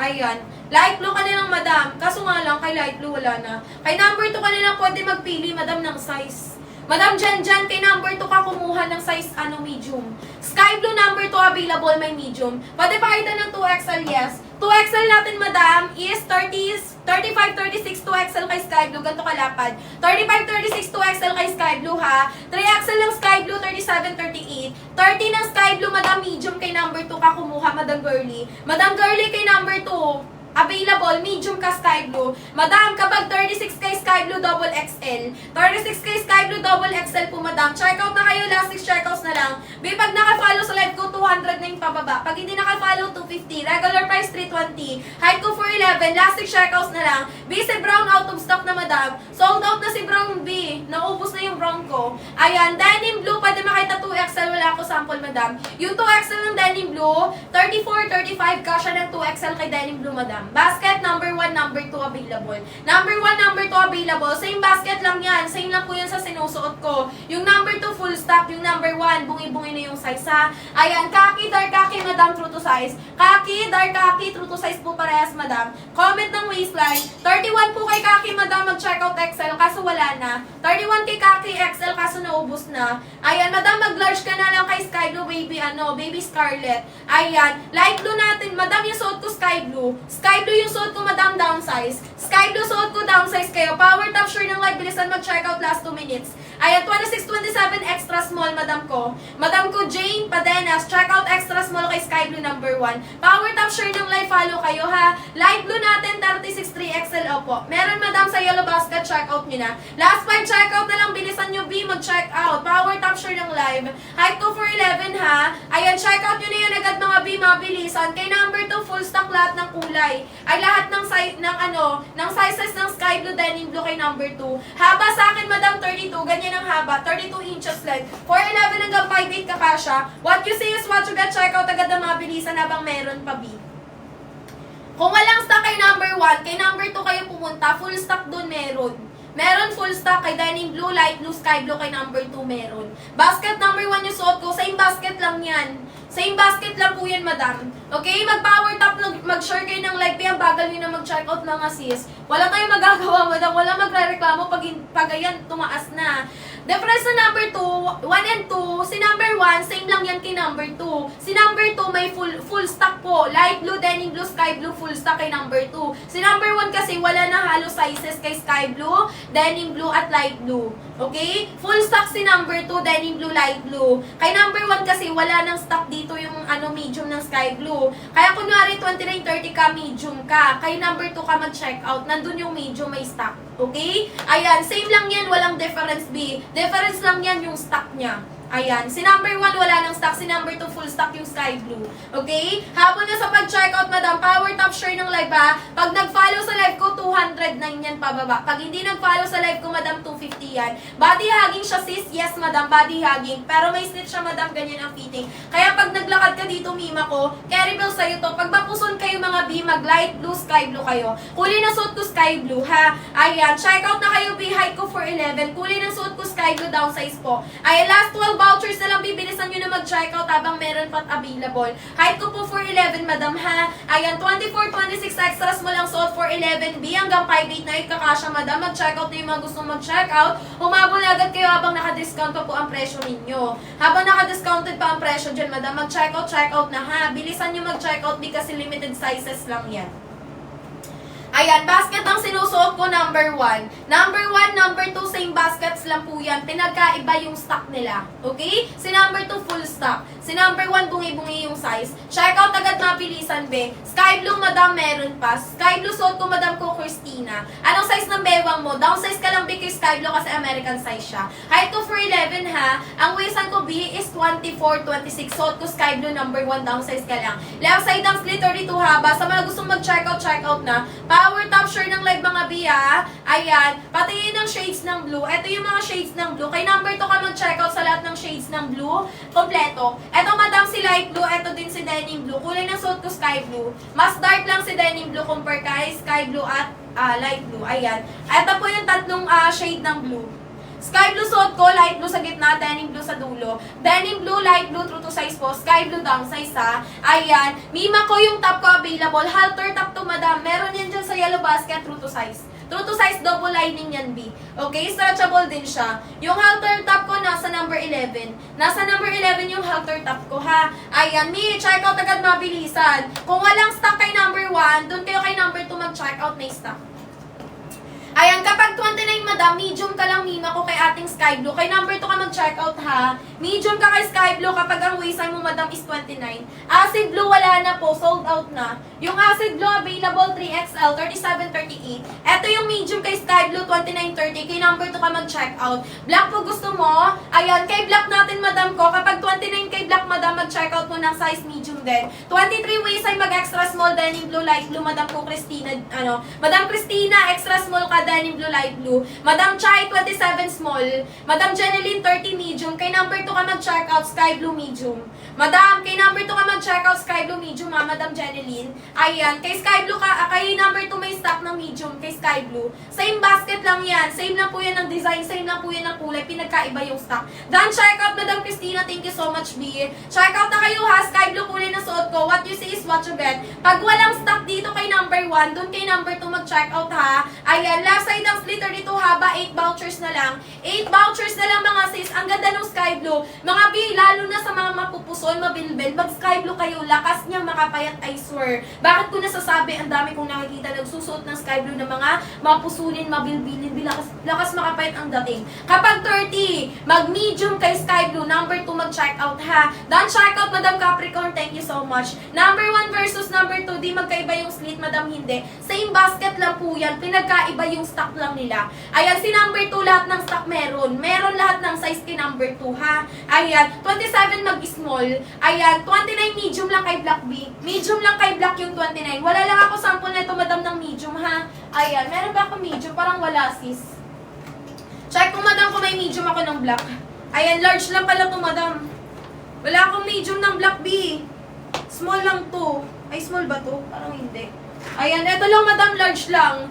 Ayan. Light blue ka na lang, Madam. Kaso nga lang, kay light blue wala na. Kay number 2 ka na lang pwede magpili, Madam, ng size. Madam Jen, kay number 2 ka kumuha ng size medium. Sky blue number 2 available, may medium. Pwede pakita ng 2XL, yes. 2XL natin, Madam, is 35-36 2XL kay sky blue. Ganito kalapad. 35-36 2XL kay sky blue, ha. 3XL ng sky blue, 37-38. 30 ng sky blue, Madam, medium kay number 2 ka kumuha, Madam Girly. Madam Girly kay number 2. Available, medium ka sky blue. Madam, kapag 36 kay sky blue, double XL. 36 kay sky blue, double XL po, Madam. Check out na kayo, last 6 checkouts na lang. Pag naka-follow sa live ko, 200 na yung pababa. Pag hindi naka-follow, 250. Regular price, 320. Height ko 4'11. Last 6 checkouts na lang. B, si brown out of stock na, Madam. Sold out na si brown, B. Naubos na yung brown ko. Ayan, denim blue, pwede makita 2 2XL, wala ako sample, madam. Yung 2XL ng denim blue, 34, 35, kasha ng 2XL kay denim blue, madam. Basket, number 1, number 2 available. Number 1, number 2 available. Same basket lang yan. Same lang po yan sa sinusuot ko. Yung number 2, full stock. Yung number 1, bungi-bungi na yung size, ha. Ayan, khaki, dark khaki, madam, true to size. Khaki, dark khaki, true to size po parehas, madam. Comment ng waistline. 31 po kay khaki, madam, mag-check out XL, kaso wala na. 31 kay khaki, XL, kaso naubos na. Ayan, madam, mag-large ka na lang kay sky blue, baby, baby scarlet. Ayan, light blue natin, madam, yung suot ko sky blue. Sky blue yung suot ko, madam, downsize. Sky blue suot ko, downsize kayo. Power top, sure ng light, bilisan mag-check out last 2 minutes. Ayan, 26, 27, extra small, madam ko. Madam ko, Jane Padenas, check out extra small kay sky blue number 1. Power top, sure ng light, follow kayo, ha. Light blue natin, 36, 3XL, opo. Meron, madam, sa yellow basket, check out nyo na. Last 5 check out na lang, bilisan nyo, B, mag-check out. Power top, sure ng live. Height ko for 11, ha. Ayan, check out nyo na yan agad, mga B, mabilisan. Kay number 2, full stock lahat ng kulay. Ay, lahat ng size, ng sizes ng sky blue, denim blue kay number 2. Haba sa akin, madam, 32, ganyan ang haba, 32 inches length. 4'11 hanggang 5'8 kakasya. What you see is what you get, check out agad na mabilisan habang meron pa, B. Kung walang stock kay number 1, kay number 2 kayo pumunta, full stock doon meron. Meron full stock kay denim blue, light blue, sky blue kay number 2 meron. Basket number 1 yung suot ko, same basket lang yan. Same basket lang po yan, madam. Okay, mag-power top, mag-share kayo ng live, ang bagal nyo na mag-check out mga sis. Wala kayong magagawa, madam. Wala magre-reklamo pag ayan, tumaas na. Difference sa number 2, 1 and 2, si number 1, same lang yan kay number 2. Si number 2 may full stock po. Light blue, denim blue, sky blue, full stock kay number 2. Si number 1 kasi wala na halos sizes kay sky blue, denim blue, at light blue. Okay? Full stock si number 2, denim blue, light blue. Kay number 1 kasi wala nang stock dito yung medium ng sky blue. Kaya kunwari 29-30 ka, medium ka. Kay number 2 ka mag-check out. Nandun yung medium may stock. Okay? Ayan, same lang yan, walang difference, B. Difference lang yan yung stock niya. Ayan, si number 1 wala nang stock, si number 2 full stock yung sky blue. Okay? Habang na sa pag-checkout, madam, power top share ng live, ha. Pag nag-follow sa live ko, 209 yan pababa. Pag hindi nag-follow sa live ko, madam, 250 yan. Body hugging siya, sis. Yes, madam, body hugging. Pero may snitch siya, madam, ganyan ang fitting. Kaya pag naglakad ka dito, mima ko, carry bill sa'yo to. Pag mapuson kayo, mga B, mag-light blue, sky blue kayo. Kulay na suot ko, sky blue, ha. Ayan, checkout na kayo, B, height ko for 11. Kulay na suot ko, sky blue, downsize po. Ayan, last 12 vouchers na lang, bibilisan nyo na mag-checkout habang meron pat available. Height ko po for 11, madam, ha. Ayan, 24, 26 extras mo lang suot for 11B hanggang 5'8 na kakasya, madam. Mag-checkout na yung mga gustong mag-checkout. Humabol agad kayo habang naka-discount pa po ang presyo ninyo. Habang naka-discounted pa ang presyo dyan, madam, mag-checkout, checkout na, ha. Bilisan nyo mag-checkout because limited sizes lang yan. Ayan, basket ang sinusuot ko, number 1. Number 1, number 2, same baskets lang po yan. Pinagkaiba yung stock nila. Okay? Si number 2, full stock. Si number 1, bungi-bungi yung size. Check out agad, mabilisan, be. Sky blue, madam, meron pa. Sky blue suot ko, madam ko, Christina. Anong size ng bewang mo? Downsize ka lang, be, kay sky blue kasi American size siya. Height ko for 11, ha. Ang waistan ko, B, is 24, 26. Suot ko, sky blue, number 1, downsize ka lang. Left side ang split 32 haba. Sa mga gustong mag-check out na. Power top share ng live, mga biya. Ayan. Patingin ng shades ng blue. Ito yung mga shades ng blue. Kay number 2 ka mag-check out sa lahat ng shades ng blue. Kompleto. Ito, madam, si light blue. Ito din si denim blue. Kulay ng suot ko, sky blue. Mas dark lang si denim blue compare kay sky blue at light blue. Ayan. Ito po yung tatlong shade ng blue. Sky blue suot ko, light blue sa gitna, denim blue sa dulo. Denim blue, light blue, true to size po. Sky blue downsize, ha. Ayan. Mima ko yung top ko available. Halter top to, madam. Meron yan dyan sa yellow basket, true to size. True to size, double lining yan, B. Okay, stretchable din siya. Yung halter top ko, nasa number 11. Nasa number 11 yung halter top ko, ha. Ayan, Mi, check out agad, mabilisan. Kung walang stock kay number 1, dun kayo kay number 2 mag-check out, may stock. Ayan, kapag 29, madam, medium ka lang, mima ko kay ating sky blue. Kay number 2 ka mag-check out, ha. Medium ka kay sky blue kapag ang waistline mo, madam, is 29. Acid blue, wala na po. Sold out na. Yung acid blue, available 3XL, 37-38. Ito yung medium kay sky blue, 29-30. Kay number 2 ka mag-check out. Black po gusto mo. Ayan, kay black natin, madam ko. Kapag 29 kay black, madam, mag-check out mo ng size medium din. 23 waistline, mag-extra small, denim blue, light blue. Madam ko Christina, Madam Christina, extra small ka, denim blue, light blue. Madam Chai, 27 small. Madam Jeneline, 30 medium. Kay number 2 ka mag-check out, sky blue, medium. Madam, kay number 2 ka mag-check out, sky blue, medium, Madam Jeneline. Ayan, kay sky blue ka, kay number 2 may stock ng medium, kay sky blue. Same basket lang yan. Same lang po yan ng design, same lang po yan ng kulay. Pinagkaiba yung stock. Done, check out, Madam Christina. Thank you so much, B. Check out na kayo ha, sky blue kulay na suot ko. What you see is what you get. Pag walang stock dito kay number 1, dun kay number 2 mag-check out ha. Ayan, left side ng splitter dito haba, 8 vouchers na lang. 8 vouchers na lang mga sis. Ang ganda ng sky blue. Mga B, lalo na sa mga mapupuson, mabilbil, mag sky blue kayo. Lakas niyang makapayat, I swear. Bakit ko nasasabi, ang dami kong nakikita nagsusuot ng sky blue na mga mapusunin, mabilbilin, lakas makapayat ang dating. Kapag 30, mag-medium kay sky blue, number 2 mag-check out ha. Done check out, Madam Capricorn, thank you so much. Number 1 versus number 2, di magkaiba yung slit, Madam, hindi. Same basket lang po yan, pinagkaiba yung stock lang nila. Ayan, si number 2, lahat ng stock meron. Meron lahat ng size kay number 2 ha. Ayan, 27 mag-small. Ayan, 29 medium lang kay Black B. Medium lang kay Black yung 29. Wala lang ako sample nito, Madam, ng medium ha. Ayan, meron ba ako medium? Parang wala, sis. Check kung, Madam, kung may medium ako ng black. Ayan, large lang pala to, Madam. Wala akong medium ng Black B. Small lang to. Ay, small ba to? Parang hindi. Ayan, ito lang, Madam, large lang.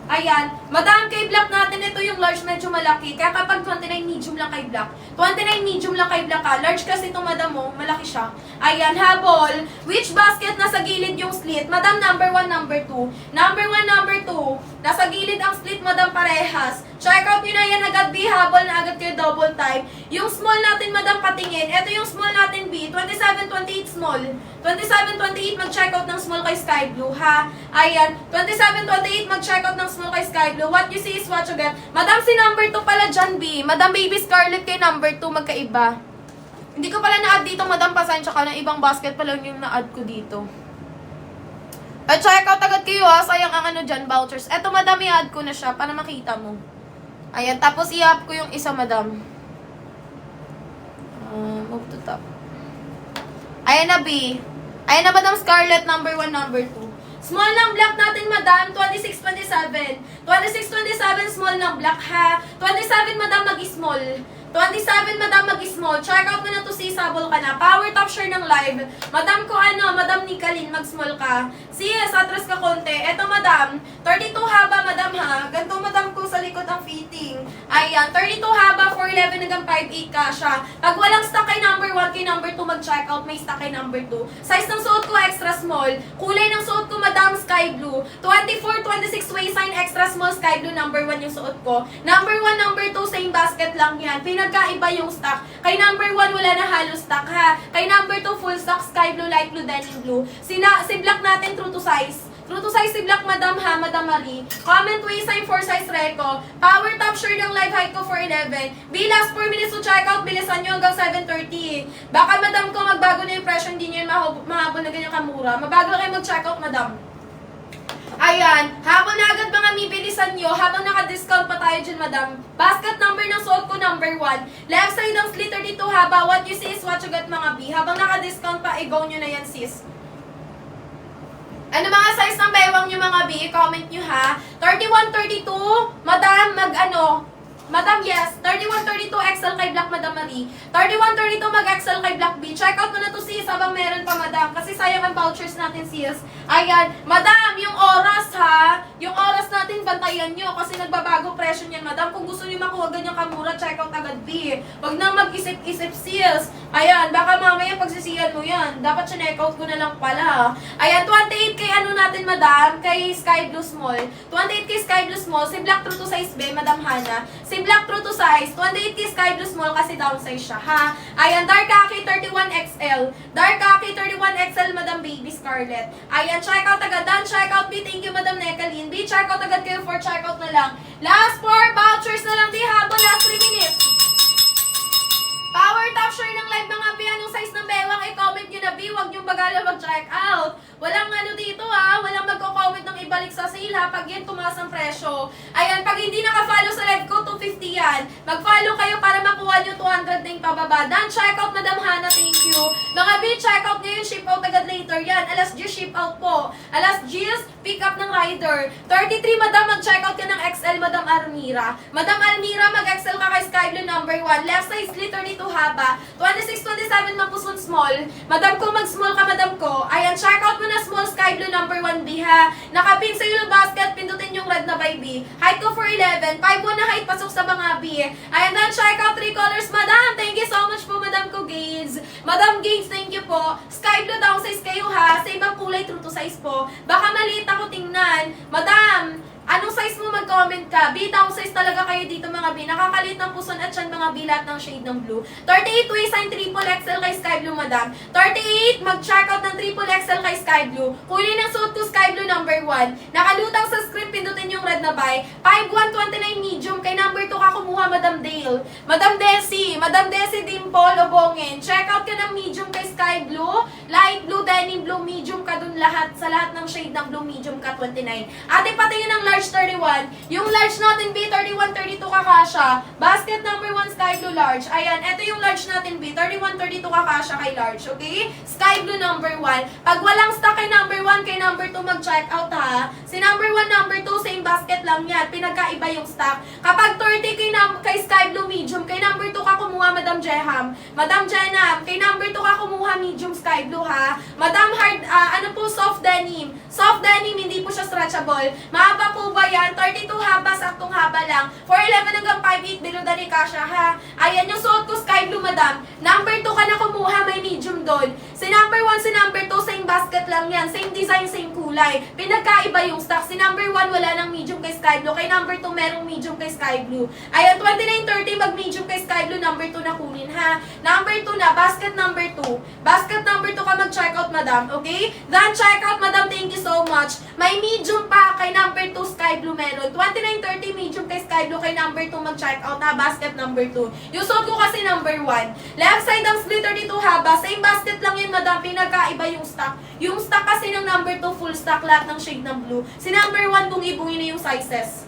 Ayan, Madam, kay Black natin, ito yung large, medyo malaki. Kaya kapag 29 medium lang kay Black. 29 medium lang kay Black ha. Large kasi ito, Madam, oh, malaki siya. Ayan, habol. Which basket nasa gilid yung slit? Madam, number 1, number 2. Number 1, number 2. Nasa gilid ang slit, Madam, parehas. Check out nyo na yan agad, B. Habol na agad kayo, double time. Yung small natin, Madam, patingin. Ito yung small natin, B. 27, 28 small. 27, 28, mag-check out ng small kay Sky Blue, ha? Ayan. 27, 28, mag-check out ng small kay Sky Blue. What you see is what you get. Madam, si number 2 pala dyan, B. Madam Baby Scarlet kay number 2, magkaiba. Hindi ko pala na-add dito, Madam, pasensya ka ng ibang basket pa lang yung na-add ko dito. At check out agad kayo, ha? Sayang ang ano dyan, vouchers. Eto, Madam, i-add ko na siya para makita mo. Ayan, tapos i-up ko yung isa, Madam. Move to top. Ayan na, B. Ayan na, Madam Scarlet, number 1, number 2. Small ng black natin, Madam, 26, 27. 26, 27, small ng black, ha? 27, Madam, mag-small. 27, Madam, mag-small. Check out mo na to, sis, sabol ka na. Power top share ng live. Madam ko, Madam Nicolene, mag-small ka. Sis, atras ka konti. Eto, Madam, 32 haba, Madam, ha? Ganito, Madam, ko sa likod ang fitting. Ayan, 32 haba, 411 hanggang 5'8 ka siya. Pag walang stock kay number 1, kay number 2, mag-check out. May stock kay number 2. Size ng suot ko, extra small. Kulay ng suot ko, Madam, sky blue. 24, 26 waistline, extra small, sky blue, number 1 yung suot ko. Number 1, number 2, same basket lang yan. Pinagkaiba yung stock. Kay number 1, wala na halos stock, ha? Kay number 2, full stock, sky blue, light blue, denim blue. Si black natin, true to size. True to size si Black, Madam, ha? Madam Marie. Comment waistline for size reco. Power top shirt ng live height ko for 11. Be last 4 minutes to check out. Bilisan nyo hanggang 7:30. Baka, Madam, ko magbago na yung presyo. Hindi nyo yung mahabol na ganyan kamura. Mabago na kayo mag-check out, Madam. Ayan, habang na agad mga mibilisan nyo, habang naka-discount pa tayo dyan, Madam. Basket number ng suot ko, number 1. Left side ng slitter dito, haba. What you see is what you get, mga B. Habang naka-discount pa, i-go nyo na yan, sis. Ano mga size ng bewang nyo, mga B? I-comment nyo, ha? 31, 32, Madam, Madam, yes. 31, 32, XL kay Black, Madam Marie. 31, 32, mag-XL kay Black B. Check out mo na to, sis, habang meron pa, Madam. Kasi sayang ang vouchers natin, sis. Ayan. Madam, yung oras, ha? Yung oras natin, bantayan nyo. Kasi nagbabago presyo niyan, Madam. Kung gusto nyo makuha ganyang kamura, check out agad, B. Huwag nang mag-isip-isip, sis. Ayan. Baka mamaya pagsisiyan mo yan. Dapat siya out ko na lang pala. Ayan. 28 kay natin, Madam. Kay Sky Blue Small. 28 kay Sky Blue Small. Si Black true to size B, Madam Hana. Si Black true to size, 28 kay Sky Blue Small kasi downsize siya, ha? Ayan, Dark Khaki 31XL. Dark Khaki 31XL, Madam Baby Scarlet. Ayan, check out agad. Done, check out, B. Thank you, Madam Nicolene. B, check out agad kayo for check out na lang. Last 4 vouchers na lang, B. Habang last 3 minutes. Power top share ng live, mga B. Anong size ng bewang? I-comment nyo na, B. Huwag nyo bagala mag-check out. Walang dito, ha? Walang magko-comment ng ibalik sa sale, ha? Pag yan, tumaas ang presyo. Ayan, pag hindi naka-follow sa live ko, 250 yan. Mag-follow kayo para makuha nyo 200 na yung pababa. Dan, check out, Madam Hana, thank you. Mga B, check out ngayon, ship out agad later. Yan, alas 10 ship out po. Alas 10, pick up ng rider. 33, Madam, mag-check out ka ng XL, Madam Almira. Madam Almira, mag-XL ka kay Sky Blue number 1. Left side slit, 32 haba. 26, 27, mapusun small. Madam ko, mag-small ka, Madam ko. Ayan, check out mo na small Sky Blue number 1 B, ha. Nakapin sa yellow basket, pindutin yung red na by B. Height ko for 11. 5-1 na height, pasok sa mga B. Ayan, then check out 3 colors, Madam. Thank you so much po, Madam ko, Gates. Madam Gates, thank you po. Sky Blue down size kayo, ha. Sa ibang kulay, true to size po. Baka maliit ako tingnan. Madam, anong size mo, mag-comment ka? B, down size talaga kayo dito, mga B. Nakakalit ng puson at yan, mga B, lahat ng shade ng blue. 38, waistline, triple XL kay Sky Blue, Madam. 38, mag-check out ng triple XL kay Sky Blue. Kulay ng suit ko, Sky Blue number 1. Nakalutang sa script, pindutin yung red na buy. 5'1", 29 medium. Kay number 2 ka kumuha, Madam Dale. Madam Desi, Dimple, Obongin. Check out ka ng medium kay Sky Blue. Light blue, denim blue, medium ka dun lahat. Sa lahat ng shade ng blue, medium ka, 29. Ate, pati yun ang large 31. Yung large natin, B, 31, 32 kakasya. Basket number 1, Sky Blue large. Ayan, ito yung large natin, B, 31, 32 kakasya kay large, okay? Sky Blue number 1. Pag walang stock kay number 1, kay number 2 mag-check out, ha? Si number 1, number 2, same basket lang yan. Pinagkaiba yung stock. Kapag 30 kay Sky Blue medium, kay number 2 ka kumuha, Madam Jeham. Madam Jenam, kay number 2 ka kumuha medium Sky Blue, ha? Madam Hard, ano po, soft denim. Soft denim, hindi po siya stretchable. Mahaba po ba yan? 32 haba, saktong haba lang. 4'11 hanggang 5'8", below the kasha, ha? Ayan, yung suot ko, Sky Blue, Madam. Number 2 ka na kumuha, may medium doon. Si number 1, si number 2, same basket lang yan. Same design, same kulay. Pinagkaiba yung stock. Si number 1, wala nang medium kay Sky Blue. Kay number 2, merong medium kay Sky Blue. Ayan, 29-30, mag-medium kay Sky Blue. Number 2 na kunin, ha? Number 2 na, basket number 2. Basket number 2 ka mag-check out, Madam. Okay? Then, check out, Madam. Thank you so much. May medium pa kay number 2, Sky Blue meron. 29-30, medium kay Sky Blue. Kay number 2, mag-check out, ha? Basket number 2. Yung suot ko kasi number 1. Left side ang split 32 haba. Same basket lang yun, Madam. Pinagkaiba yung stock. Yung stock kasi ng number 2, full stock lahat ng shade ng blue. Si number 1, kung ibungin na yung sizes.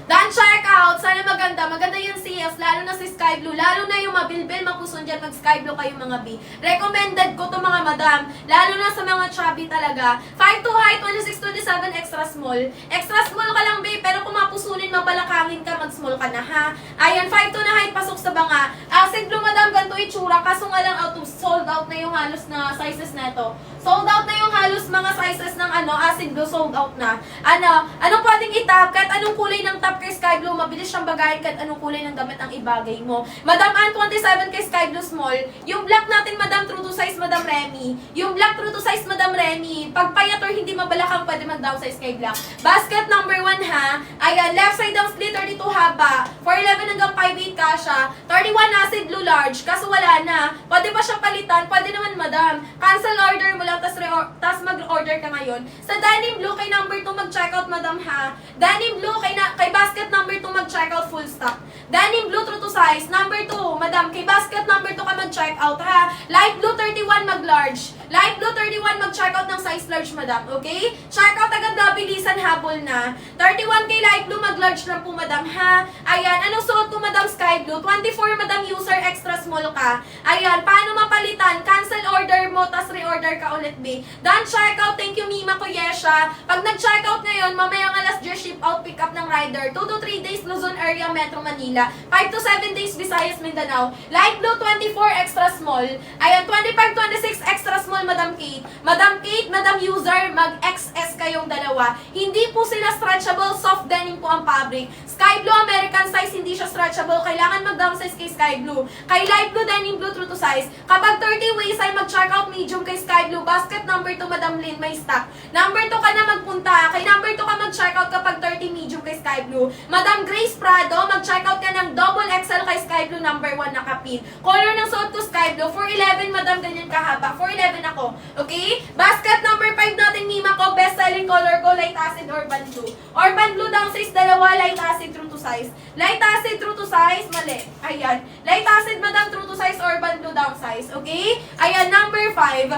Dan, check out. Sana maganda. Maganda yung CS, lalo na si Sky Blue. Lalo na yung mabilbil, mapuson dyan, mag-Sky Blue kayo, mga B. Recommended ko to, mga Madam. Lalo na sa mga chubby talaga. 5'2" height, 26-27, extra small. Extra small ka lang, B, pero kung mapusunin, mabalakangin ka, mag-small ka na, ha? Ayan, 5'2" na height, pasok sa banga. Acid Blue, Madam, ganito itsura. Kaso nga lang, sold out na yung halos na sizes na ito. Sold out na yung halos mga sizes ng Acid Blue, sold out na. Anong pwedeng itap? Kahit anong kulay ng top kay Sky Blue, mabilis siyang bagayin kahit anong kulay ng damit ang ibagay mo. Madam Ann, 27 kay Sky Blue small. Yung black natin, Madam, true to size, Madam Remy. Yung black true to size, Madam Remy. Pag payat or hindi mabalakang, pwede mag-downsize kay black. Basket number 1, ha? Ayan, left side ang split, 32 haba. 4'11 hanggang 5'8 kasha. 31 Acid Blue large. Kaso wala na. Pwede pa siya palitan? Pwede naman, Madam. Cancel order mo lang, tas mag-order ka ngayon. Sa denim blue, kay number 2 mag-check out, Madam, ha? Denim blue, kay basket number 2 mag-check out, full stock. Denim blue, true to size. Number 2, Madam, kay basket number 2 ka mag-check out, ha? Light blue, 31 mag-large. Light blue, 31 mag-check out ng size large, Madam, okay? Check out agad na, bilisan, habol na. 31 kay light blue, mag-large lang po, Madam, ha? Ayan, anong suot ko, Madam, Sky Blue? 24, Madam, user, extra small ka. Ayan, paano mapalitan? Cancel order mo, tas re-order ka ulit, B. Done, check out. Thank you, Mima Koyesha. Pag nag-check out ngayon, mamayang alas 10 ship out, pick up ng rider. 2 to 3 days, Luzon area, Metro Manila. 5 to 7 days, Visayas, Mindanao. Light blue, 24, extra small. Ayan, 25, 26, extra small, Madam Kate. Madam Kate, Madam User, mag-XS kayong dalawa. Hindi po sila stretchable, soft denim po ang fabric. Sky Blue, American size, hindi siya stretchable. Kailangan mag-downsize kay Sky Blue. Kay light blue, denim blue, true to size. Kapag 30 waist ay mag-check out medium kay Sky Blue. Basket number 2, Madam Lynn, may stock. Number 2 ka na magpunta. Kay number 2 ka mag-check out kapag 30 medium kay Sky Blue. Madam Grace Prado, mag-check out ka ng double XL kay Sky Blue, number 1 na kapin. Color ng suot ko, Sky Blue. 4'11, Madam, ganyan kahaba. 4'11 ako. Okay? Basket number 5 natin, Mima ko. Best selling color ko, light acid, urban blue. Urban blue, downsize, dalawa. Light acid, true to size. Light acid, true to size. Mali. Ayan. Light acid, Madam, true to size, urban blue, downsize. Okay? Ayan, number 5.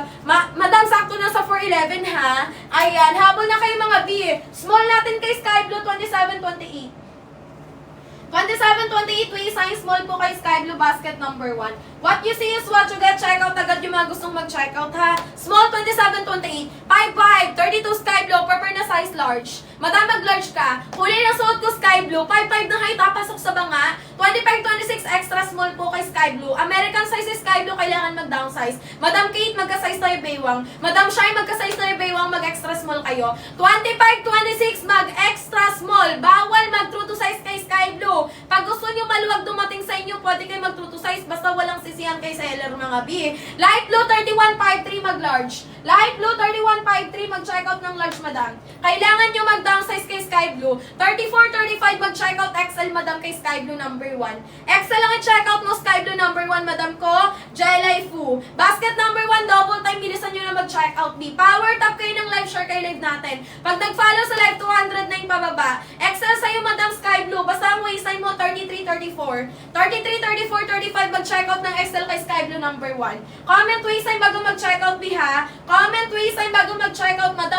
Madam, sakto na sa 4'11, ha? Ayan. Habol na kayo, mga B. Small natin kay Sky Blue, 27, 28. 27-28 waistline small po kay Sky Blue basket number 1. What you see is what you get. Check out agad yung mga gustong mag-check out ha. Small 27-28, 5'5", 32 Sky Blue, prefer na size large. Madam, mag-large ka. Kulay ng suot ko Sky Blue, 5'5 na height, papasok sa banga. 25-26 extra small po kay Sky Blue. American size Sky Blue, kailangan mag-downsize. Madam Kate, magka-size tayo baywang. Madam Shine, magka-size tayo baywang, mag-extra small kayo. 25-26, mag-extra small. Bawal mag-true to size kay Sky Blue. Pag gusto nyo maluwag dumating sa inyo, pwede kayo mag-true to size, basta walang sisihan kay seller mga B. Light Blue, 31-53, mag-large. Light Blue, 31-53, mag-check out ng large, madam. Kailangan nyo mag-downsize kay Sky Blue. 34-35, mag-check out XL, madam, kay Sky Blue number 1. XL lang i-check out mo, Sky Blue number 1, madam ko. Jelly Fu. Basket number 1, double time, bilisan nyo na mag-check out B. Power tap kayo ng live, share kay live natin. Pag nag-follow sa live, 209 pababa. XL sa'yo, madam, Sky Blue. Basta ang waistline mo, 33-34. 33-34-35, mag-check out ng XL kay Sky Blue number 1. Comment waistline bago mag-check out B ha.